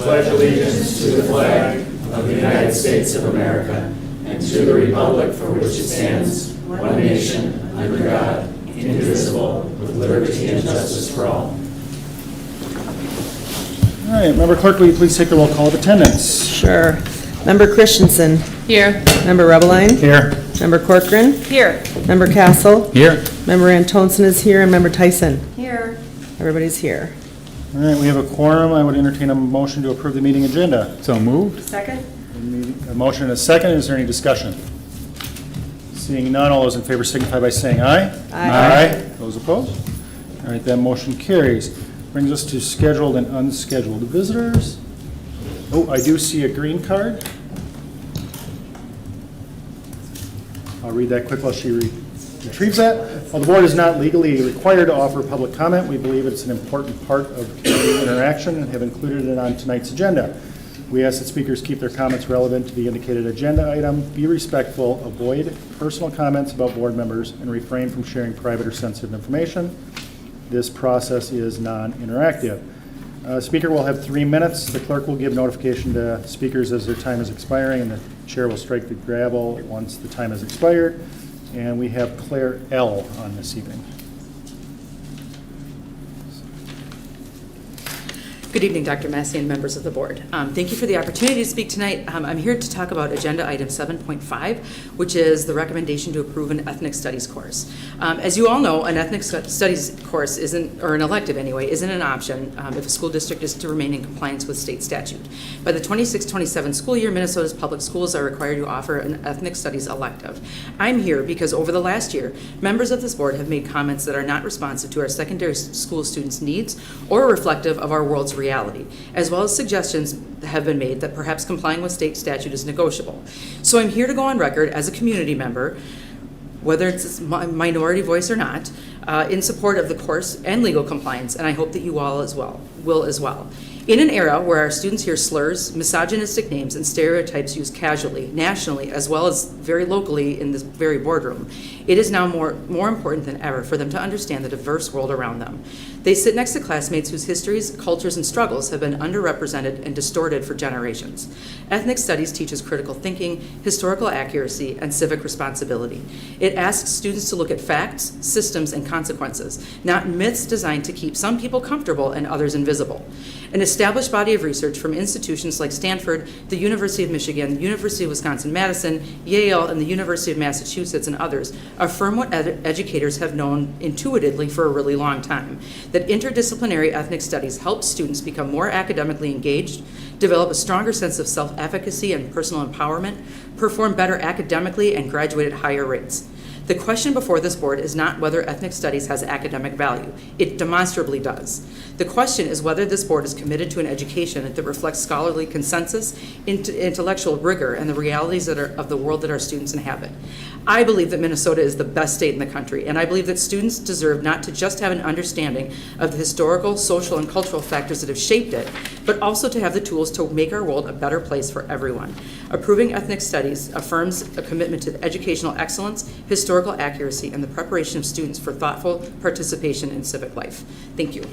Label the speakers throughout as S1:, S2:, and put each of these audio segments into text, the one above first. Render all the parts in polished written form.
S1: pledge allegiance to the flag of the United States of America and to the republic for which it stands, one nation, under God, indivisible, with liberty and justice for all.
S2: All right, Member Clerk, will you please take the roll call of attendance?
S3: Sure. Member Christensen.
S4: Here.
S3: Member Rebeline.
S2: Here.
S3: Member Corcoran.
S4: Here.
S3: Member Castle.
S2: Here.
S3: Member Antonsen is here, and Member Tyson.
S4: Here.
S3: Everybody's here.
S2: All right, we have a quorum. I would entertain a motion to approve the meeting agenda.
S5: So moved.
S4: Second?
S2: A motion and a second. Is there any discussion? Seeing none, all those in favor signify by saying aye.
S3: Aye.
S2: Those opposed? All right, that motion carries. Brings us to scheduled and unscheduled visitors. Oh, I do see a green card. I'll read that quick while she retrieves that. While the board is not legally required to offer public comment, we believe it's an important part of community interaction and have included it on tonight's agenda. We ask that speakers keep their comments relevant to the indicated agenda item, be respectful, avoid personal comments about board members, and refrain from sharing private or sensitive information. This process is non-interactive. Speaker will have 3 minutes. The clerk will give notification to speakers as their time is expiring, and the chair will strike the gavel once the time has expired. And we have Claire L. on this evening.
S6: Good evening, Dr. Massey and members of the board. Thank you for the opportunity to speak tonight. I'm here to talk about agenda item 7.5, which is the recommendation to approve an ethnic studies course. As you all know, an ethnic studies course isn't, or an elective anyway, isn't an option if a school district is to remain in compliance with state statute. By the 26-27 school year, Minnesota's public schools are required to offer an ethnic studies elective. I'm here because over the last year, members of this board have made comments that are not responsive to our secondary school students' needs or reflective of our world's reality, as well as suggestions have been made that perhaps complying with state statute is negotiable. So I'm here to go on record as a community member, whether it's a minority voice or not, in support of the course and legal compliance, and I hope that you all will as well. In an era where our students hear slurs, misogynistic names, and stereotypes used casually, nationally, as well as very locally in this very boardroom, it is now more important than ever for them to understand the diverse world around them. They sit next to classmates whose histories, cultures, and struggles have been underrepresented and distorted for generations. Ethnic studies teaches critical thinking, historical accuracy, and civic responsibility. It asks students to look at facts, systems, and consequences, not myths designed to keep some people comfortable and others invisible. An established body of research from institutions like Stanford, the University of Michigan, the University of Wisconsin-Madison, Yale, and the University of Massachusetts, and others affirm what educators have known intuitively for a really long time, that interdisciplinary ethnic studies help students become more academically engaged, develop a stronger sense of self-efficacy and personal empowerment, perform better academically, and graduate at higher rates. The question before this board is not whether ethnic studies has academic value. It demonstrably does. The question is whether this board is committed to an education that reflects scholarly consensus, intellectual rigor, and the realities of the world that our students inhabit. I believe that Minnesota is the best state in the country, and I believe that students deserve not to just have an understanding of the historical, social, and cultural factors that have shaped it, but also to have the tools to make our world a better place for everyone. Approving ethnic studies affirms a commitment to educational excellence, historical accuracy, and the preparation of students for thoughtful participation in civic life. Thank you.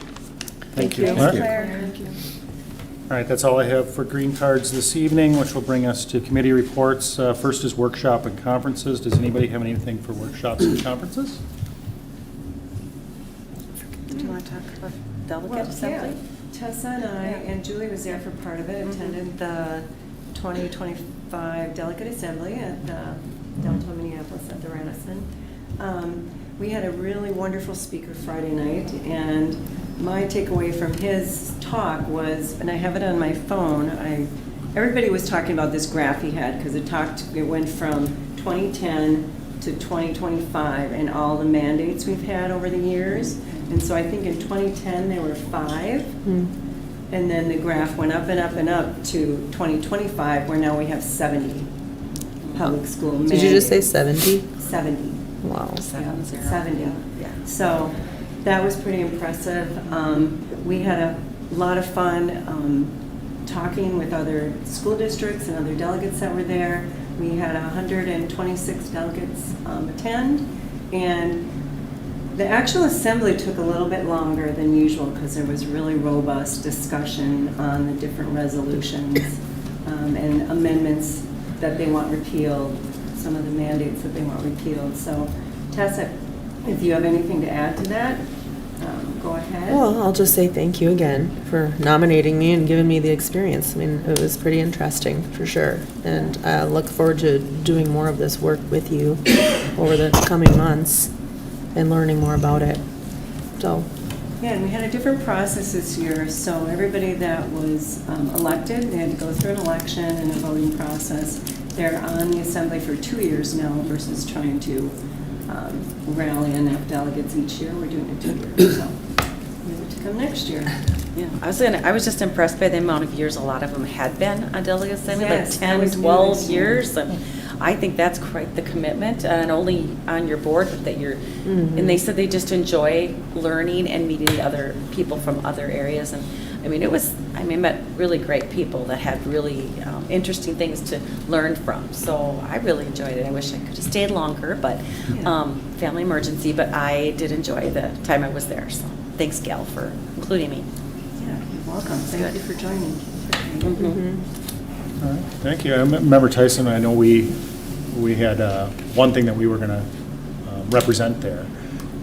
S2: Thank you.
S4: Thank you.
S2: All right, that's all I have for green cards this evening, which will bring us to committee reports. First is workshop and conferences. Does anybody have anything for workshops and conferences?
S3: Do you want to talk about delegate assembly?
S4: Tessa and I, and Julie was there for part of it, attended the 2025 Delegate Assembly at downtown Minneapolis at the Radisson. We had a really wonderful speaker Friday night, and my takeaway from his talk was, and I have it on my phone, everybody was talking about this graph he had, because it went from 2010 to 2025 and all the mandates we've had over the years. And so I think in 2010 there were 5, and then the graph went up and up and up to 2025, where now we have 70 public school mandates.
S3: Did you just say 70?
S4: 70.
S3: Wow.
S4: 70. Yeah. So that was pretty impressive. We had a lot of fun talking with other school districts and other delegates that were there. We had 126 delegates attend, and The actual assembly took a little bit longer than usual because there was really robust discussion on the different resolutions and amendments that they want repealed, some of the mandates that they want repealed. So Tessa, if you have anything to add to that, go ahead.
S3: Well, I'll just say thank you again for nominating me and giving me the experience. I mean, it was pretty interesting, for sure. And I look forward to doing more of this work with you over the coming months and learning more about it. So,
S4: Yeah, and we had a different process this year, so everybody that was elected, they had to go through an election and a voting process. They're on the assembly for 2 years now versus trying to rally enough delegates each year. We're doing it 2 years, so maybe to come next year.
S5: Yeah, I was just impressed by the amount of years a lot of them had been on delegate assembly, like
S4: Yes, that
S5: 10,
S4: was new
S5: 12
S4: this year.
S5: years. And I think that's quite the commitment, and only on your board that you're, and they said they just enjoy learning and meeting the other people from other areas. And I mean, I met really great people that had really interesting things to learn from. So I really enjoyed it. I wish I could have stayed longer, but
S4: Yeah.
S5: family emergency, but I did enjoy the time I was there. So thanks, Gail, for including me.
S4: Yeah, you're welcome. Thank you for joining.
S2: All right, thank you. I remember, Tyson, I know we had one thing that we were going to represent there.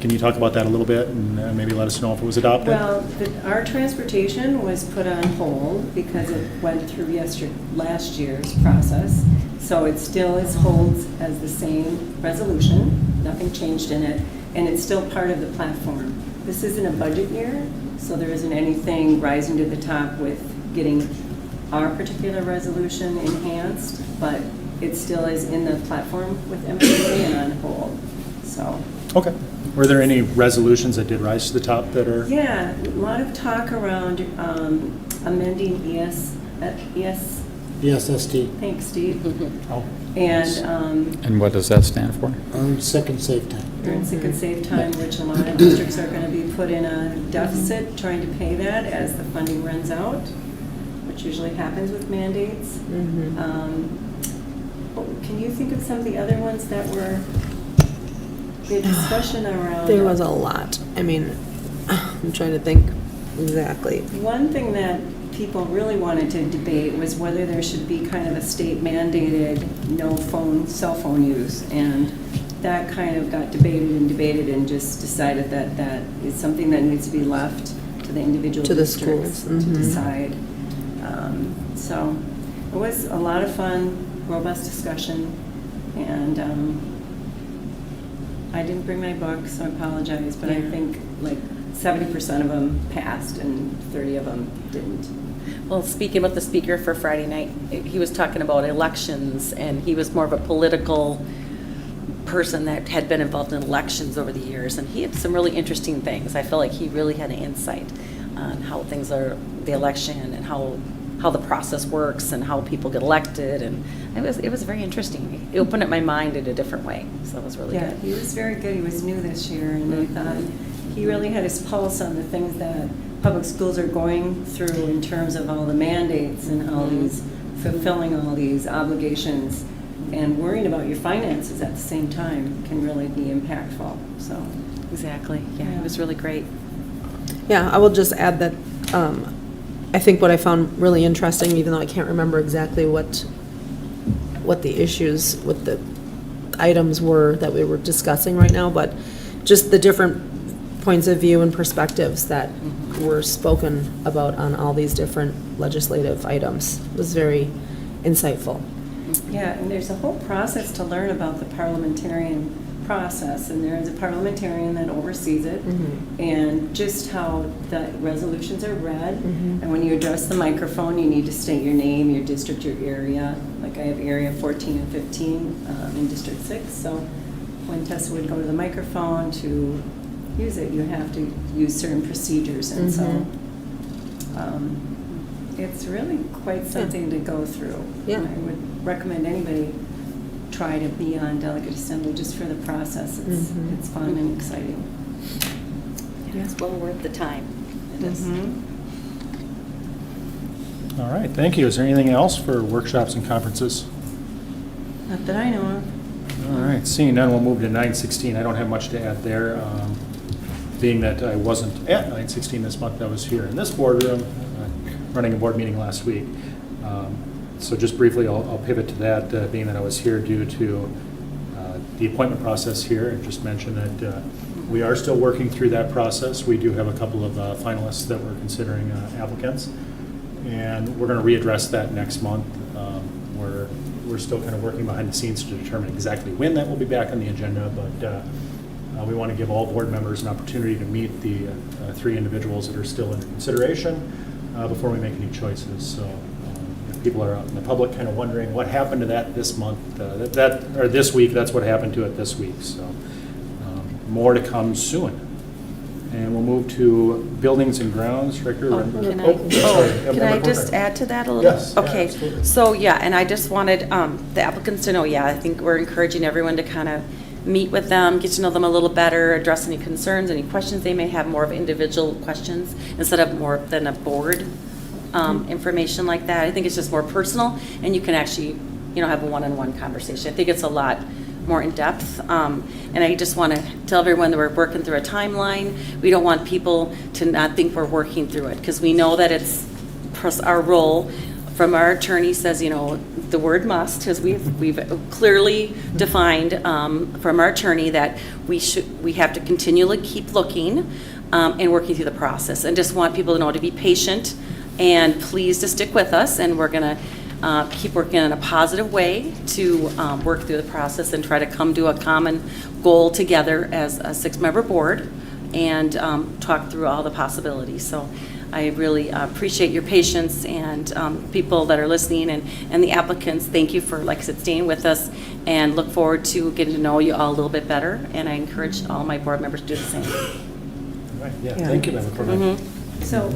S2: Can you talk about that a little bit and maybe let us know if it was adopted?
S4: Well, our transportation was put on hold because it went through last year's process. So it still holds as the same resolution, nothing changed in it, and it's still part of the platform. This isn't a budget year, so there isn't anything rising to the top with getting our particular resolution enhanced, but it still is in the platform with MSA and on hold, so.
S2: Okay. Were there any resolutions that did rise to the top that are?
S4: Yeah, a lot of talk around amending
S7: ESST,
S4: thanks, Steve.
S2: Oh,
S4: And
S8: And what does that stand for?
S7: earned sick and safe time.
S4: earn sick and save time, which a lot of districts are going to be put in a deficit trying to pay that as the funding runs out, which usually happens with mandates. Can you think of some of the other ones that were, the discussion around?
S3: there was a lot. I mean, I'm trying to think exactly.
S4: One thing that people really wanted to debate was whether there should be kind of a state mandated no cell phone use. And that kind of got debated and just decided that that is something that needs to be left to the individual
S3: To the
S4: districts
S3: schools,
S4: to
S3: mhm.
S4: decide. So it was a lot of fun, robust discussion, and I didn't bring my book, so I apologize, but I
S5: Yeah.
S4: think like 70% of them passed and 30 of them didn't.
S5: Well, speaking about the speaker for Friday night, he was talking about elections, and he was more of a political person that had been involved in elections over the years, and he had some really interesting things. I feel like he really had an insight on how things are, the election, and how the process works, and how people get elected, and it was very interesting. It opened up my mind in a different way, so it was really
S4: Yeah,
S5: good.
S4: he was very good. He was new this year, and I thought he really had his pulse on the things that public schools are going through in terms of all the mandates and all these, fulfilling all these obligations, and worrying about your finances at the same time can really be impactful, so.
S5: Exactly. Yeah, it was really great.
S3: Yeah, I will just add that I think what I found really interesting, even though I can't remember exactly what the issues with the items were that we were discussing right now, but just the different points of view and perspectives that were spoken about on all these different legislative items was very insightful.
S4: Yeah, and there's a whole process to learn about the parliamentarian process, and there is a parliamentarian that oversees it, and just how the resolutions are read, and when you address the microphone, you need to state your name, your district, your area. Like I have area 14 and 15 in District 6, so when Tessa would go to the microphone to use it, you have to use certain procedures, and so it's really quite something to go through.
S3: Yeah.
S4: And I would recommend anybody try to be on delegate assembly just for the process. It's fun and exciting.
S5: Yeah, it's well worth the time. It is.
S2: all right, thank you. Is there anything else for workshops and conferences?
S4: Not that I know of.
S2: All right, seeing none, we'll move to 9:16. I don't have much to add there. being that I wasn't at 9/16 this month, I was here in this boardroom, running a board meeting last week. So just briefly, I'll pivot to that, being that I was here due to the appointment process here, and just mention that we are still working through that process. We do have a couple of finalists that we're considering applicants, and we're going to readdress that next month. We're still kind of working behind the scenes to determine exactly when that will be back on the agenda, but we want to give all board members an opportunity to meet the 3 individuals that are still under consideration before we make any choices. So if people are out in the public kind of wondering what happened to that this month, or this week, that's what happened to it this week. So more to come soon. And we'll move to Buildings and Grounds, Director.
S5: Can
S2: sorry.
S5: I just add to that a little?
S2: Yes, yeah,
S5: Okay,
S2: absolutely.
S5: so yeah, and I just wanted the applicants to know, yeah, I think we're encouraging everyone to kind of meet with them, get to know them a little better, address any concerns, any questions they may have, more of individual questions instead of more than a board information like that. I think it's just more personal, and you can actually, have a one-on-one conversation. I think it's a lot more in depth. And I just want to tell everyone that we're working through a timeline. We don't want people to not think we're working through it, because we know that it's our role. From our attorney says, the word must, because we've clearly defined from our attorney that we have to continually keep looking and working through the process, and just want people to know to be patient and please to stick with us, and we're going to keep working in a positive way to work through the process and try to come to a common goal together as a 6-member board and talk through all the possibilities. So I really appreciate your patience, and people that are listening and the applicants, thank you for, like I said, staying with us, and look forward to getting to know you all a little bit better, and I encourage all my board members to do the same.
S2: All right, yeah,
S3: Yeah.
S2: thank you, Member Corbett.
S4: So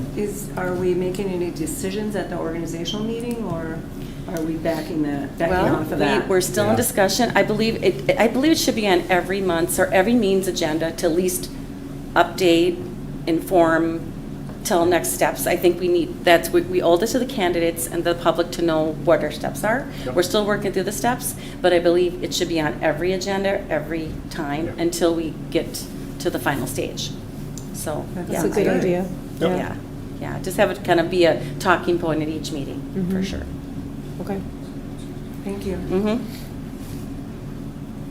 S4: are we making any decisions at the organizational meeting, or are we backing off of that?
S5: We're still in
S2: Yeah.
S5: discussion. I believe it should be on every month's or every meeting's agenda to at least update, inform, tell next steps. I think we owe this to the candidates and the public to know what our steps are.
S2: Yep.
S5: We're still working through the steps, but I believe it should be on every agenda, every time,
S2: Yep.
S5: until we get to the final stage. So,
S4: That's
S5: yeah.
S3: That's a good
S4: Good.
S3: idea.
S5: Yeah, yeah, just have it kind of be a talking point at each meeting, for
S3: Mhm.
S5: sure.
S3: Okay.
S4: Thank you.
S5: Mm-hmm.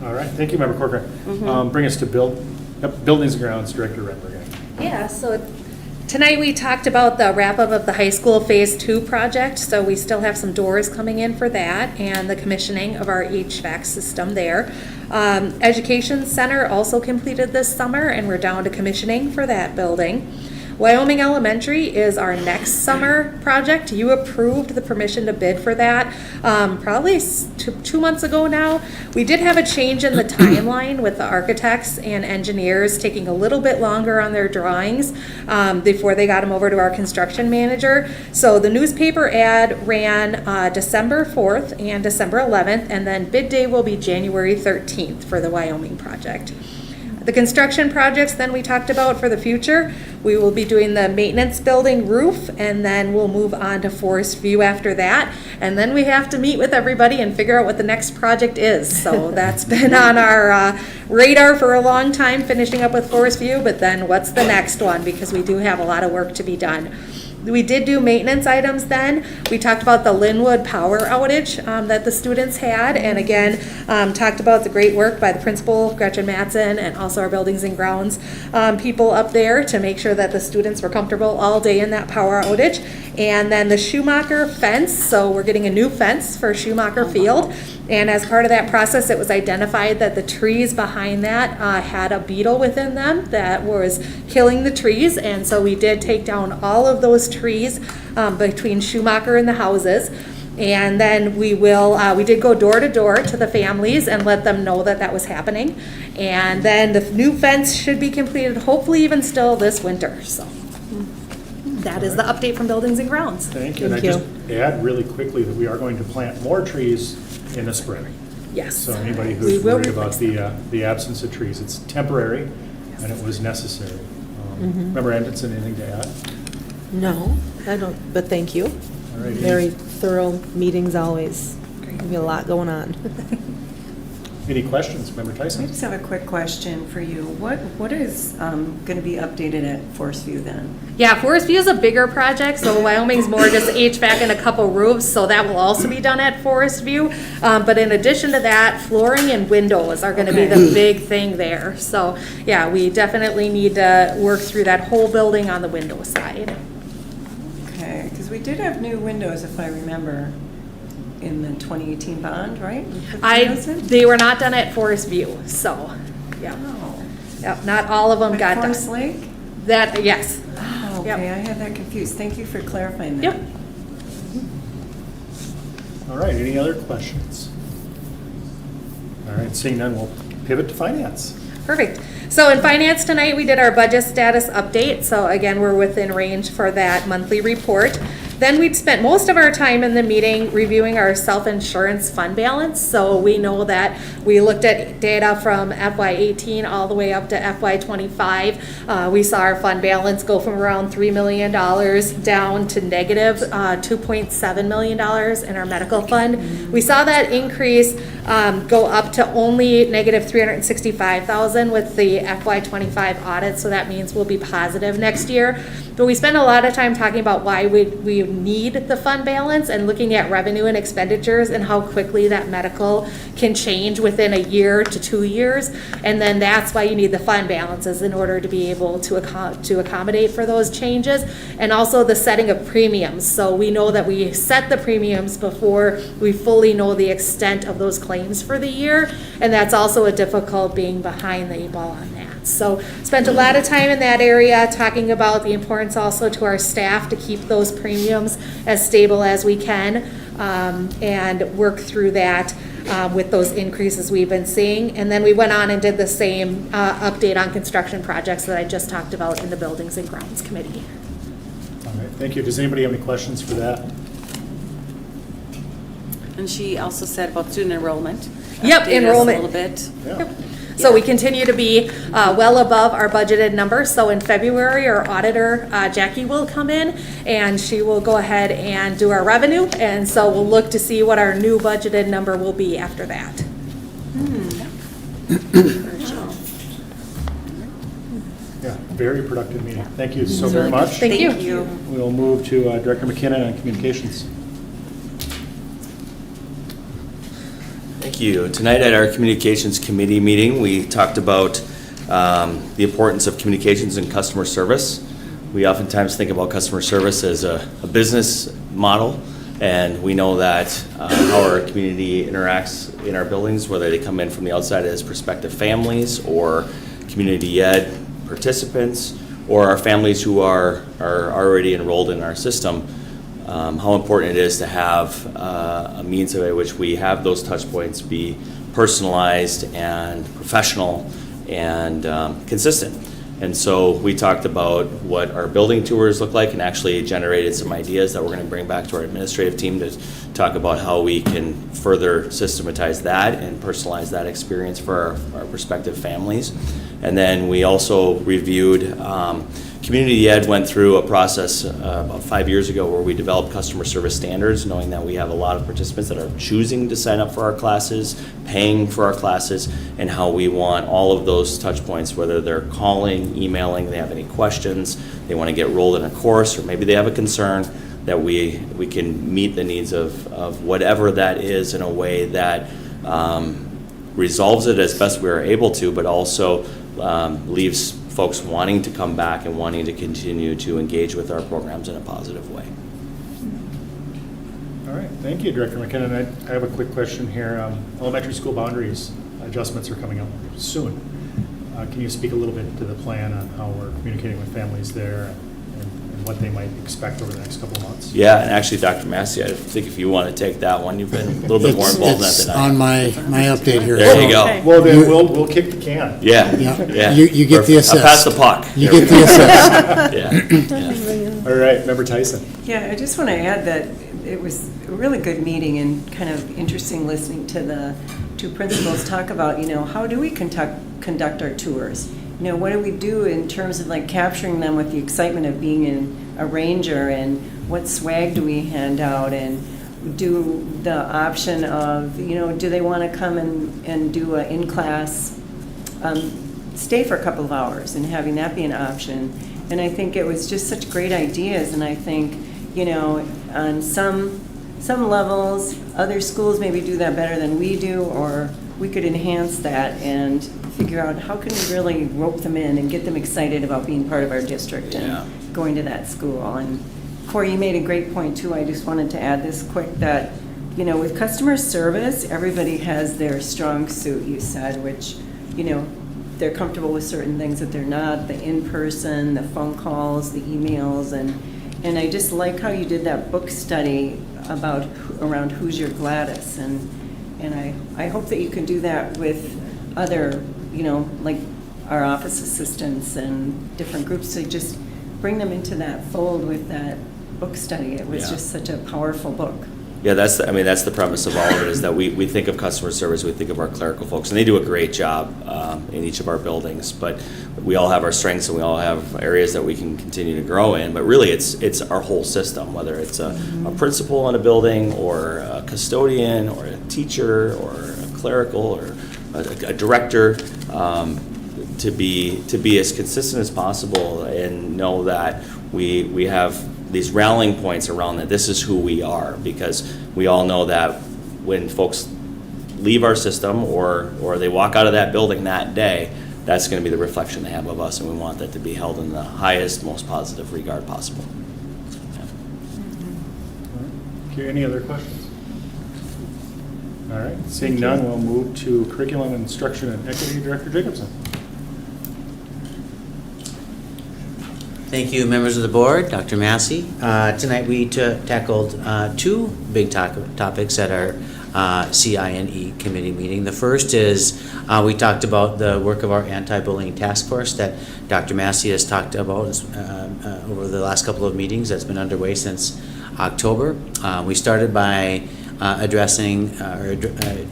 S2: All right, thank you, Member Corcoran.
S5: Mhm.
S2: Bring us to Buildings and Grounds, Director Redberg.
S7: Yeah, so tonight we talked about the wrap-up of the high school Phase 2 project, so we still have some doors coming in for that, and the commissioning of our HVAC system there. Education Center also completed this summer, and we're down to commissioning for that building. Wyoming Elementary is our next summer project. You approved the permission to bid for that probably 2 months ago now. We did have a change in the timeline with the architects and engineers taking a little bit longer on their drawings before they got them over to our construction manager. So the newspaper ad ran December 4th and December 11th, and then bid day will be January 13th for the Wyoming project. The construction projects then we talked about for the future, we will be doing the maintenance building roof, and then we'll move on to Forest View after that. And then we have to meet with everybody and figure out what the next project is. So that's been on our radar for a long time, finishing up with Forest View, but then what's the next one? Because we do have a lot of work to be done. We did do maintenance items then. We talked about the Linwood power outage that the students had, and again, talked about the great work by the principal, Gretchen Mattson, and also our Buildings and Grounds people up there to make sure that the students were comfortable all day in that power outage. And then the Schumacher fence, so we're getting a new fence for Schumacher Field. And as part of that process, it was identified that the trees behind that had a beetle within them that was killing the trees. And so we did take down all of those trees between Schumacher and the houses. And then we did go door to door to the families and let them know that that was happening. And then the new fence should be completed, hopefully even still this winter, so. That is the update from Buildings and Grounds.
S2: Thank you. And I
S3: Thank
S2: just add really quickly that we are going to plant more trees in the spring.
S7: Yes.
S2: So anybody
S7: We
S2: who's
S7: will
S2: worried about
S7: replace
S2: the absence of trees, it's temporary, and it was necessary. Member Anderson, anything to add?
S3: No, I don't, but thank you.
S2: All right.
S3: Very thorough meetings always. We have a lot going on.
S2: Any questions, Member
S4: I
S2: Tyson?
S4: just have a quick question for you. What is going to be updated at Forest View then?
S7: Yeah, Forest View is a bigger project, so Wyoming's more just HVAC and a couple roofs, so that will also be done at Forest View. But in addition to that, flooring and windows are gonna be the
S4: Okay.
S7: big thing there. So, yeah, we definitely need to work through that whole building on the window side.
S4: Okay, because we did have new windows, if I remember, in the 2018 bond, right? We put windows in?
S7: They were not done at Forest View, so, yeah.
S4: Oh.
S7: Yep, not all of them
S4: But
S7: got
S4: Forest
S7: done.
S4: Lake?
S7: That, yes.
S4: Oh,
S7: Yep.
S4: okay, I had that confused. Thank you for clarifying that.
S7: Yep.
S2: All right, any other questions? All right, seeing none, we'll pivot to finance.
S7: Perfect. So in finance tonight, we did our budget status update. So again, we're within range for that monthly report. Then we'd spent most of our time in the meeting reviewing our self-insurance fund balance. So we know that we looked at data from FY18 all the way up to FY25. We saw our fund balance go from around $3 million down to negative $2.7 million in our medical fund. We saw that increase go up to only negative $365,000 with the FY25 audit. So that means we'll be positive next year. But we spent a lot of time talking about why we need the fund balance and looking at revenue and expenditures and how quickly that medical can change within a year to 2 years. And then that's why you need the fund balances in order to be able to accommodate for those changes. And also the setting of premiums. So we know that we set the premiums before we fully know the extent of those claims for the year. And that's also a difficult being behind the 8 ball on that. So spent a lot of time in that area talking about the importance also to our staff to keep those premiums as stable as we can and work through that with those increases we've been seeing. And then we went on and did the same update on construction projects that I just talked about in the Buildings and Grounds Committee.
S2: All right, thank you. Does anybody have any questions for that?
S5: And she also said about student enrollment.
S7: Yep,
S5: Update us
S7: enrollment.
S5: a little bit.
S2: Yeah.
S7: So we continue to be well above our budgeted number. So in February, our auditor, Jackie, will come in and she will go ahead and do our revenue. And so we'll look to see what our new budgeted number will be after that.
S2: Yeah, very productive meeting. Thank you so very much.
S7: Thank you.
S2: We'll move to Director McKinnon on communications.
S8: Thank you. Tonight at our Communications Committee meeting, we talked about the importance of communications and customer service. We oftentimes think about customer service as a business model, and we know that how our community interacts in our buildings, whether they come in from the outside as prospective families or community ed participants, or our families who are already enrolled in our system, how important it is to have a means by which we have those touch points be personalized and professional and consistent. And so we talked about what our building tours look like and actually generated some ideas that we're going to bring back to our administrative team to talk about how we can further systematize that and personalize that experience for our prospective families. And then we also reviewed Community Ed went through a process about 5 years ago where we developed customer service standards, knowing that we have a lot of participants that are choosing to sign up for our classes, paying for our classes, and how we want all of those touch points, whether they're calling, emailing, they have any questions, they want to get rolled in a course, or maybe they have a concern, that we can meet the needs of whatever that is in a way that resolves it as best we are able to, but also leaves folks wanting to come back and wanting to continue to engage with our programs in a positive way.
S2: All right, thank you, Director McKinnon. I have a quick question here. Elementary school boundaries adjustments are coming up soon. Can you speak a little bit to the plan on how we're communicating with families there and what they might expect over the next couple of months?
S8: Yeah, and actually, Dr. Massey, I think if you want to take that one, you've been a little bit more involved in that
S9: It's
S8: than I
S9: on
S8: am.
S9: my update here.
S8: There you
S9: So
S8: go.
S2: Well, then we'll kick the can.
S8: Yeah,
S9: Yeah.
S8: yeah.
S9: You get the
S8: I'll pass
S9: assist.
S8: the puck.
S9: You
S8: There
S9: get
S8: we
S9: the
S8: go.
S9: assist.
S8: Yeah.
S2: All right, Member Tyson.
S4: Yeah, I just want to add that it was a really good meeting and kind of interesting listening to the two principals talk about, how do we conduct our tours? What do we do in terms of like capturing them with the excitement of being in a ranger, and what swag do we hand out, and do the option of, do they want to come and do an in-class stay for a couple of hours and having that be an option. And I think it was just such great ideas, and I think, on some levels, other schools maybe do that better than we do, or we could enhance that and figure out how can we really rope them in and get them excited about being part of our district and going to that school. And Corey, you made a great point too. I just wanted to add this quick that, with customer service, everybody has their strong suit, you said, which, they're comfortable with certain things that they're not, the in-person, the phone calls, the emails, and I just like how you did that book study around Who's Your Gladys, and I hope that you can do that with other, like our office assistants and different groups, so just bring them into that fold with that book study. It was just such a powerful book.
S8: Yeah, that's the premise of all of it, is that we think of customer service, we think of our clerical folks, and they do a great job in each of our buildings, but we all have our strengths and we all have areas that we can continue to grow in, but really it's our whole system, whether it's a principal in a building or a custodian or a teacher or a clerical or a director, to be as consistent as possible and know that we have these rallying points around that this is who we are, because we all know that when folks leave our system or they walk out of that building that day, that's going to be the reflection they have of us, and we want that to be held in the highest, most positive regard possible.
S2: Okay, any other questions? All right, seeing none, we'll move to Curriculum, Instruction, and Equity Director Jacobson.
S10: Thank you, members of the board, Dr. Massey. Tonight we tackled two big topics at our CINE committee meeting. The first is we talked about the work of our anti-bullying task force that Dr. Massey has talked about over the last couple of meetings that's been underway since October. We started by addressing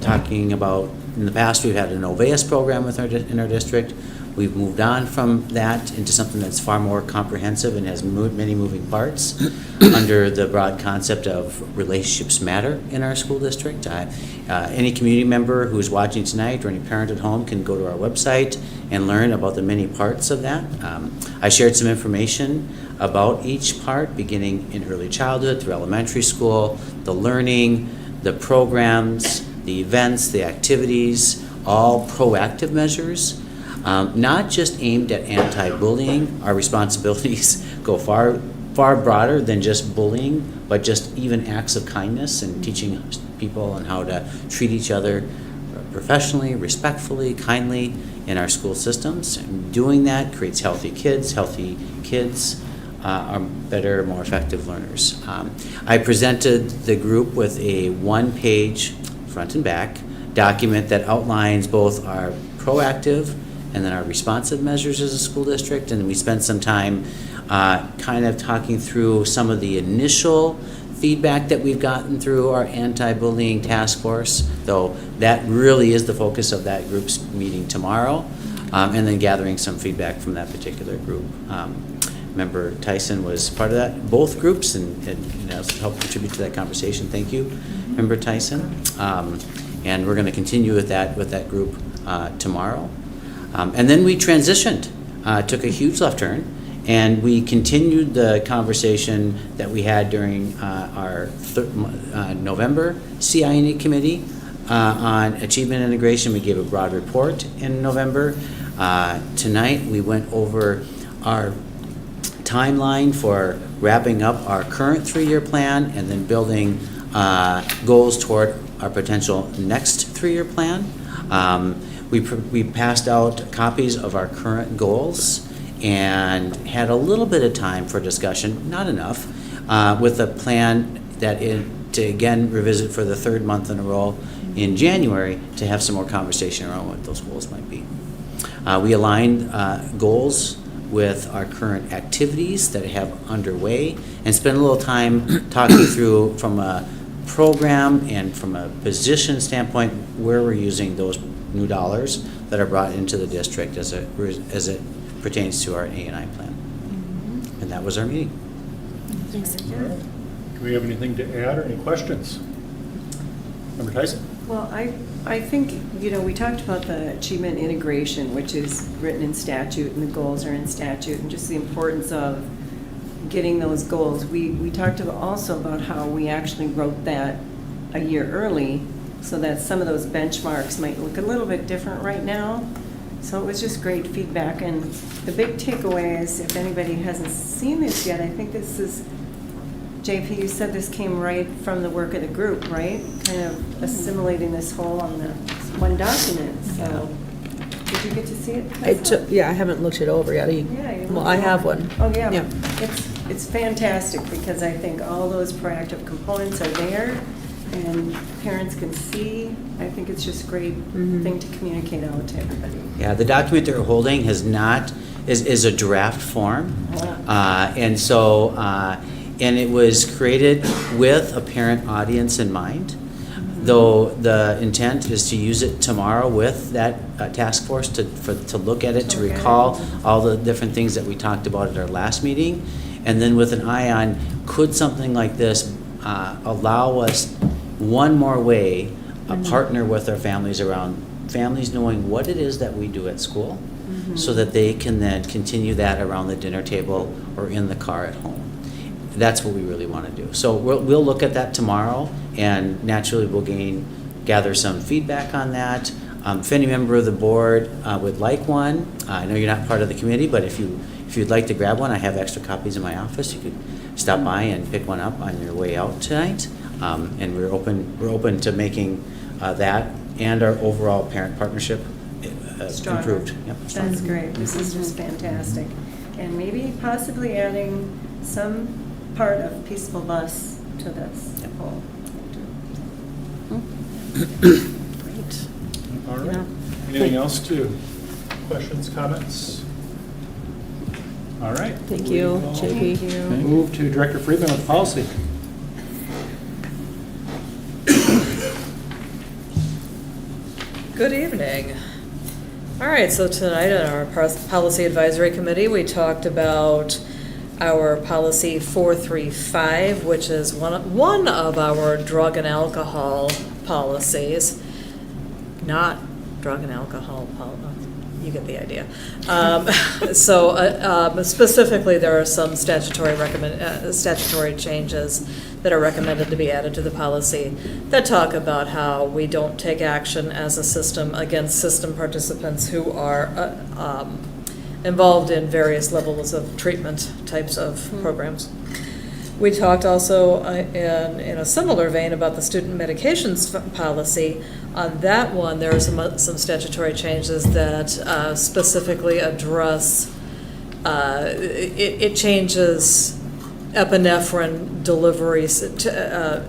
S10: talking about, in the past we've had an Oveus program in our district. We've moved on from that into something that's far more comprehensive and has many moving parts under the broad concept of relationships matter in our school district. Any community member who's watching tonight or any parent at home can go to our website and learn about the many parts of that. I shared some information about each part, beginning in early childhood through elementary school, the learning, the programs, the events, the activities, all proactive measures. Not just aimed at anti-bullying. Our responsibilities go far broader than just bullying, but just even acts of kindness and teaching people on how to treat each other professionally, respectfully, kindly in our school systems. And doing that creates healthy kids. Healthy kids are better, more effective learners. I presented the group with a one-page, front and back, document that outlines both our proactive and then our responsive measures as a school district, and we spent some time kind of talking through some of the initial feedback that we've gotten through our anti-bullying task force, though that really is the focus of that group's meeting tomorrow, and then gathering some feedback from that particular group. Member Tyson was part of that, both groups, and helped contribute to that conversation. Thank you, Member Tyson. And we're going to continue with that group tomorrow. And then we transitioned, took a huge left turn, and we continued the conversation that we had during our November CINE committee on achievement integration. We gave a broad report in November. Tonight we went over our timeline for wrapping up our current 3-year plan and then building goals toward our potential next 3-year plan. We passed out copies of our current goals and had a little bit of time for discussion, not enough, with a plan to again revisit for the 3rd month in a row in January to have some more conversation around what those goals might be. We aligned goals with our current activities that I have underway and spend a little time talking through from a program and from a position standpoint where we're using those new dollars that are brought into the district as it pertains to our A&I plan. And that was our meeting.
S2: Do we have anything to add or any questions? Member Tyson?
S4: Well, I think, we talked about the achievement integration, which is written in statute, and the goals are in statute, and just the importance of getting those goals. We talked also about how we actually wrote that a year early, so that some of those benchmarks might look a little bit different right now. So it was just great feedback, and the big takeaway is, if anybody hasn't seen this yet, I think this is, JP, you said this came right from the work of the group, right? Kind of assimilating this whole on the one document, so. Did you get to see it?
S3: Yeah, I haven't looked it over yet.
S4: Yeah, you
S3: Well, I have one.
S4: Oh, yeah.
S3: Yeah.
S4: It's fantastic, because I think all those proactive components are there, and parents can see. I think it's just a great thing to communicate out to everybody.
S10: Yeah, the document that we're holding is a draft form. And so, and it was created with a parent audience in mind, though the intent is to use it tomorrow with that task force to look at it, to recall all the different things that we talked about at our last meeting, and then with an eye on, could something like this allow us one more way, a partner with our families around families knowing what it is that we do at school, so that they can then continue that around the dinner table or in the car at home. That's what we really want to do. So we'll look at that tomorrow, and naturally we'll gather some feedback on that. If any member of the board would like one, I know you're not part of the committee, but if you'd like to grab one, I have extra copies in my office. You could stop by and pick one up on your way out tonight. And we're open to making that and our overall parent partnership
S4: Stronger.
S10: improved. Yep.
S4: That's great. This is just fantastic. And maybe possibly adding some part of Peaceful Bus to this whole.
S3: Great.
S2: All right.
S3: Yeah.
S2: Anything else to questions, comments? All right.
S3: Thank you,
S2: We will
S3: JP.
S2: Move to Director Friedman with policy.
S11: Good evening. All right, so tonight at our Policy Advisory Committee, we talked about our policy 435, which is one of our drug and alcohol policies. Not drug and alcohol, you get the idea. So specifically, there are some statutory changes that are recommended to be added to the policy that talk about how we don't take action as a system against system participants who are involved in various levels of treatment types of programs. We talked also in a similar vein about the student medications policy. On that one, there are some statutory changes that specifically address, it changes epinephrine delivery,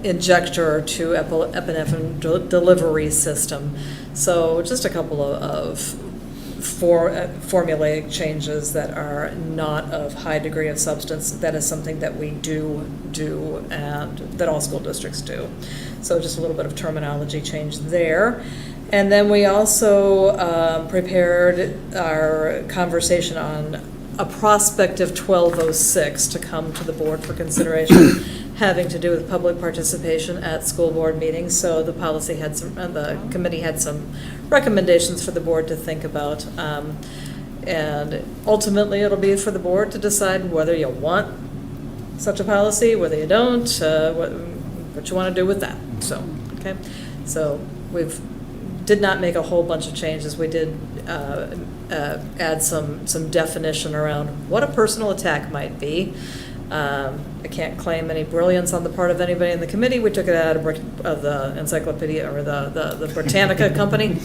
S11: injector to epinephrine delivery system. So just a couple of formulaic changes that are not of high degree of substance. That is something that we do and that all school districts do. So just a little bit of terminology change there. And then we also prepared our conversation on a prospective 1206 to come to the board for consideration, having to do with public participation at school board meetings. So the policy had the committee had some recommendations for the board to think about. And ultimately, it'll be for the board to decide whether you want such a policy, whether you don't, what you want to do with that. So, okay. So did not make a whole bunch of changes. We did add some definition around what a personal attack might be. I can't claim any brilliance on the part of anybody in the committee. We took it out of the Encyclopedia or the Britannica company.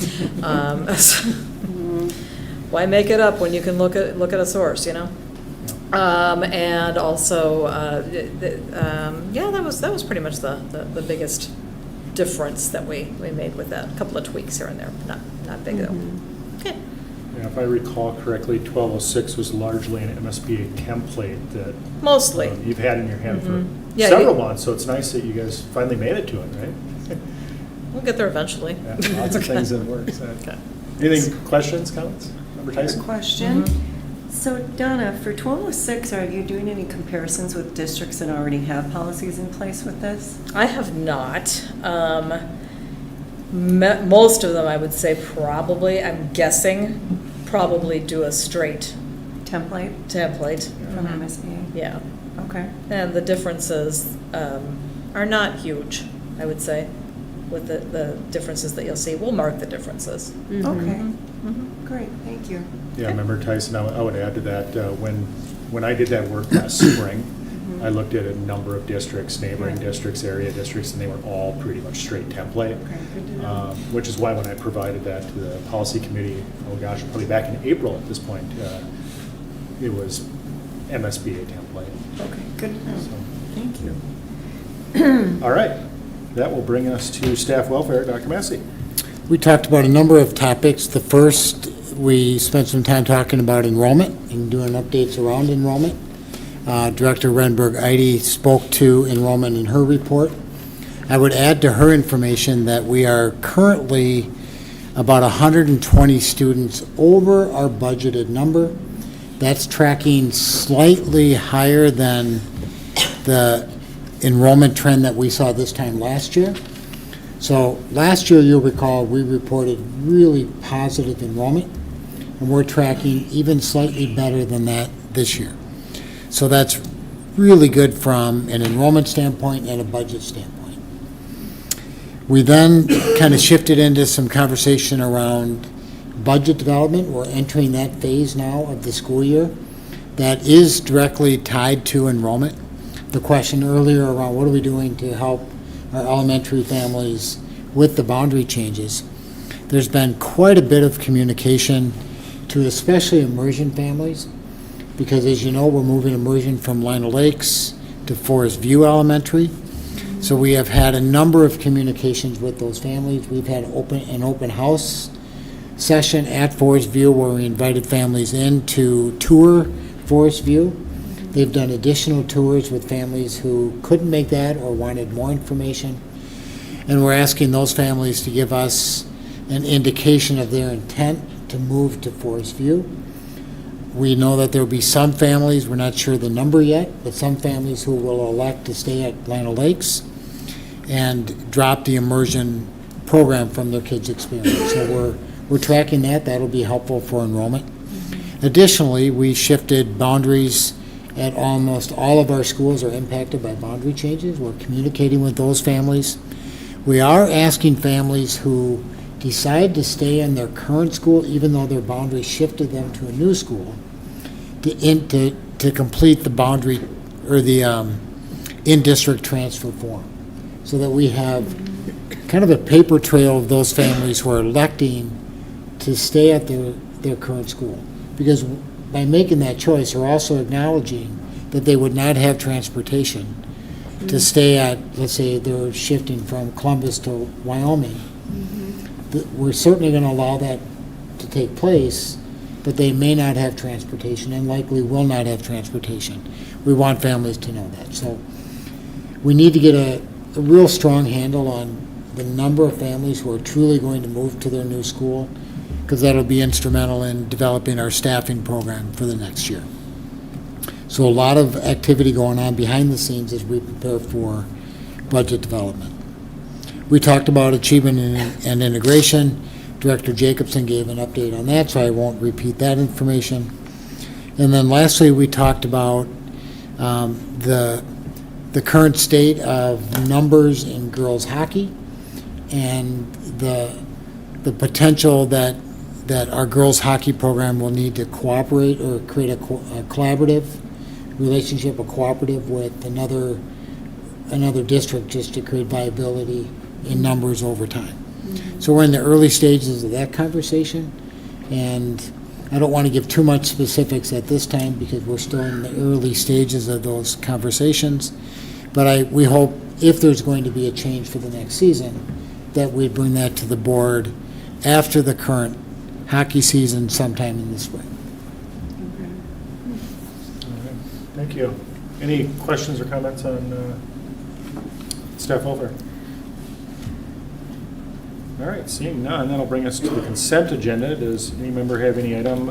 S11: Why make it up when you can look at a source, you know? And also, that was pretty much the biggest difference that we made with that. A couple of tweaks here and there, not big though. Okay.
S2: Yeah, if I recall correctly, 1206 was largely an MSBA template that
S11: Mostly.
S2: You've had in your hand for
S11: Yeah,
S2: several months, so it's nice that you guys finally made it to it, right?
S11: We'll get there eventually.
S2: Yeah, lots of things in the works.
S11: Okay.
S2: Anything, questions, comments? Member Tyson?
S4: Question. So Donna, for 1206, are you doing any comparisons with districts that already have policies in place with this?
S11: I have not. Most of them, I would say probably, I'm guessing, probably do a straight
S4: Template
S11: template.
S4: from MSBA?
S11: Yeah.
S4: Okay.
S11: And the differences are not huge, I would say, with the differences that you'll see. We'll mark the differences.
S4: Okay. Great, thank you.
S2: Yeah, remember Tyson, I would add to that, when I did that work last spring, I looked at a number of districts, neighboring districts, area districts, and they were all pretty much straight template.
S4: Okay, good to know.
S2: Which is why when I provided that to the policy committee, oh gosh, probably back in April at this point, it was MSBA template.
S4: Okay, good to know.
S2: So,
S4: Thank you.
S2: all right, that will bring us to staff welfare. Dr. Massey.
S9: We talked about a number of topics. The first, we spent some time talking about enrollment and doing updates around enrollment. Director Renberg-Eide spoke to enrollment in her report. I would add to her information that we are currently about 120 students over our budgeted number. That's tracking slightly higher than the enrollment trend that we saw this time last year. So last year, you'll recall, we reported really positive enrollment, and we're tracking even slightly better than that this year. So that's really good from an enrollment standpoint and a budget standpoint. We then kind of shifted into some conversation around budget development. We're entering that phase now of the school year that is directly tied to enrollment. The question earlier around what are we doing to help our elementary families with the boundary changes. There's been quite a bit of communication to especially immersion families, because as you know, we're moving immersion from Lino Lakes to Forest View Elementary. So we have had a number of communications with those families. We've had an open house session at Forest View where we invited families in to tour Forest View. They've done additional tours with families who couldn't make that or wanted more information. And we're asking those families to give us an indication of their intent to move to Forest View. We know that there will be some families, we're not sure the number yet, but some families who will elect to stay at Lino Lakes and drop the immersion program from their kids' experience. So we're tracking that. That'll be helpful for enrollment. Additionally, we shifted boundaries at almost all of our schools are impacted by boundary changes. We're communicating with those families. We are asking families who decide to stay in their current school, even though their boundary shifted them to a new school, to complete the boundary or the in-district transfer form, so that we have kind of a paper trail of those families who are electing to stay at their current school. Because by making that choice, they're also acknowledging that they would not have transportation to stay at, let's say they're shifting from Columbus to Wyoming. We're certainly going to allow that to take place, but they may not have transportation and likely will not have transportation. We want families to know that. So we need to get a real strong handle on the number of families who are truly going to move to their new school, because that'll be instrumental in developing our staffing program for the next year. So a lot of activity going on behind the scenes as we prepare for budget development. We talked about achievement and integration. Director Jacobson gave an update on that, so I won't repeat that information. And then lastly, we talked about the current state of numbers in girls hockey and the potential that our girls hockey program will need to cooperate or create a collaborative relationship, a cooperative with another district, just to create viability in numbers over time. So we're in the early stages of that conversation, and I don't want to give too much specifics at this time because we're still in the early stages of those conversations. But we hope if there's going to be a change for the next season, that we bring that to the board after the current hockey season sometime in the spring.
S2: Thank you. Any questions or comments on staff welfare? All right, seeing none, that'll bring us to the consent agenda. Does any member have any item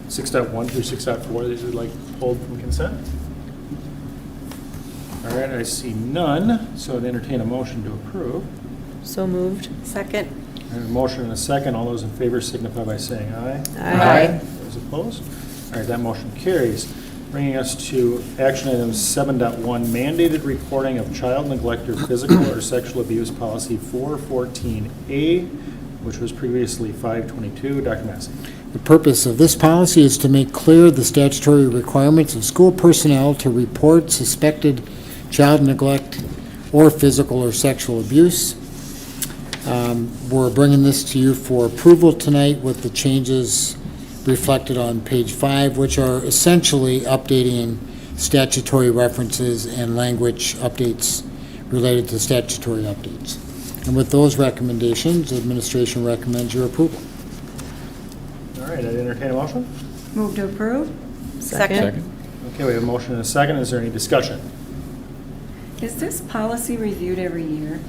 S2: 6.1 through 6.4 that you'd like pulled from consent? All right, I see none, so I'd entertain a motion to approve.
S3: So moved.
S5: Second?
S2: I have a motion and a second. All those in favor signify by saying aye.
S3: Aye.
S2: Those opposed? All right, that motion carries. Bringing us to action item 7.1, mandated reporting of child neglect or physical or sexual abuse policy 414A, which was previously 522. Dr. Massey.
S9: The purpose of this policy is to make clear the statutory requirements of school personnel to report suspected child neglect or physical or sexual abuse. We're bringing this to you for approval tonight with the changes reflected on page 5, which are essentially updating statutory references and language updates related to statutory updates. And with those recommendations, the administration recommends your approval.
S2: All right, I'd entertain a motion.
S4: Move to approve?
S5: Second.
S2: Okay, we have a motion and a second. Is there any discussion?
S4: Is this policy reviewed every year?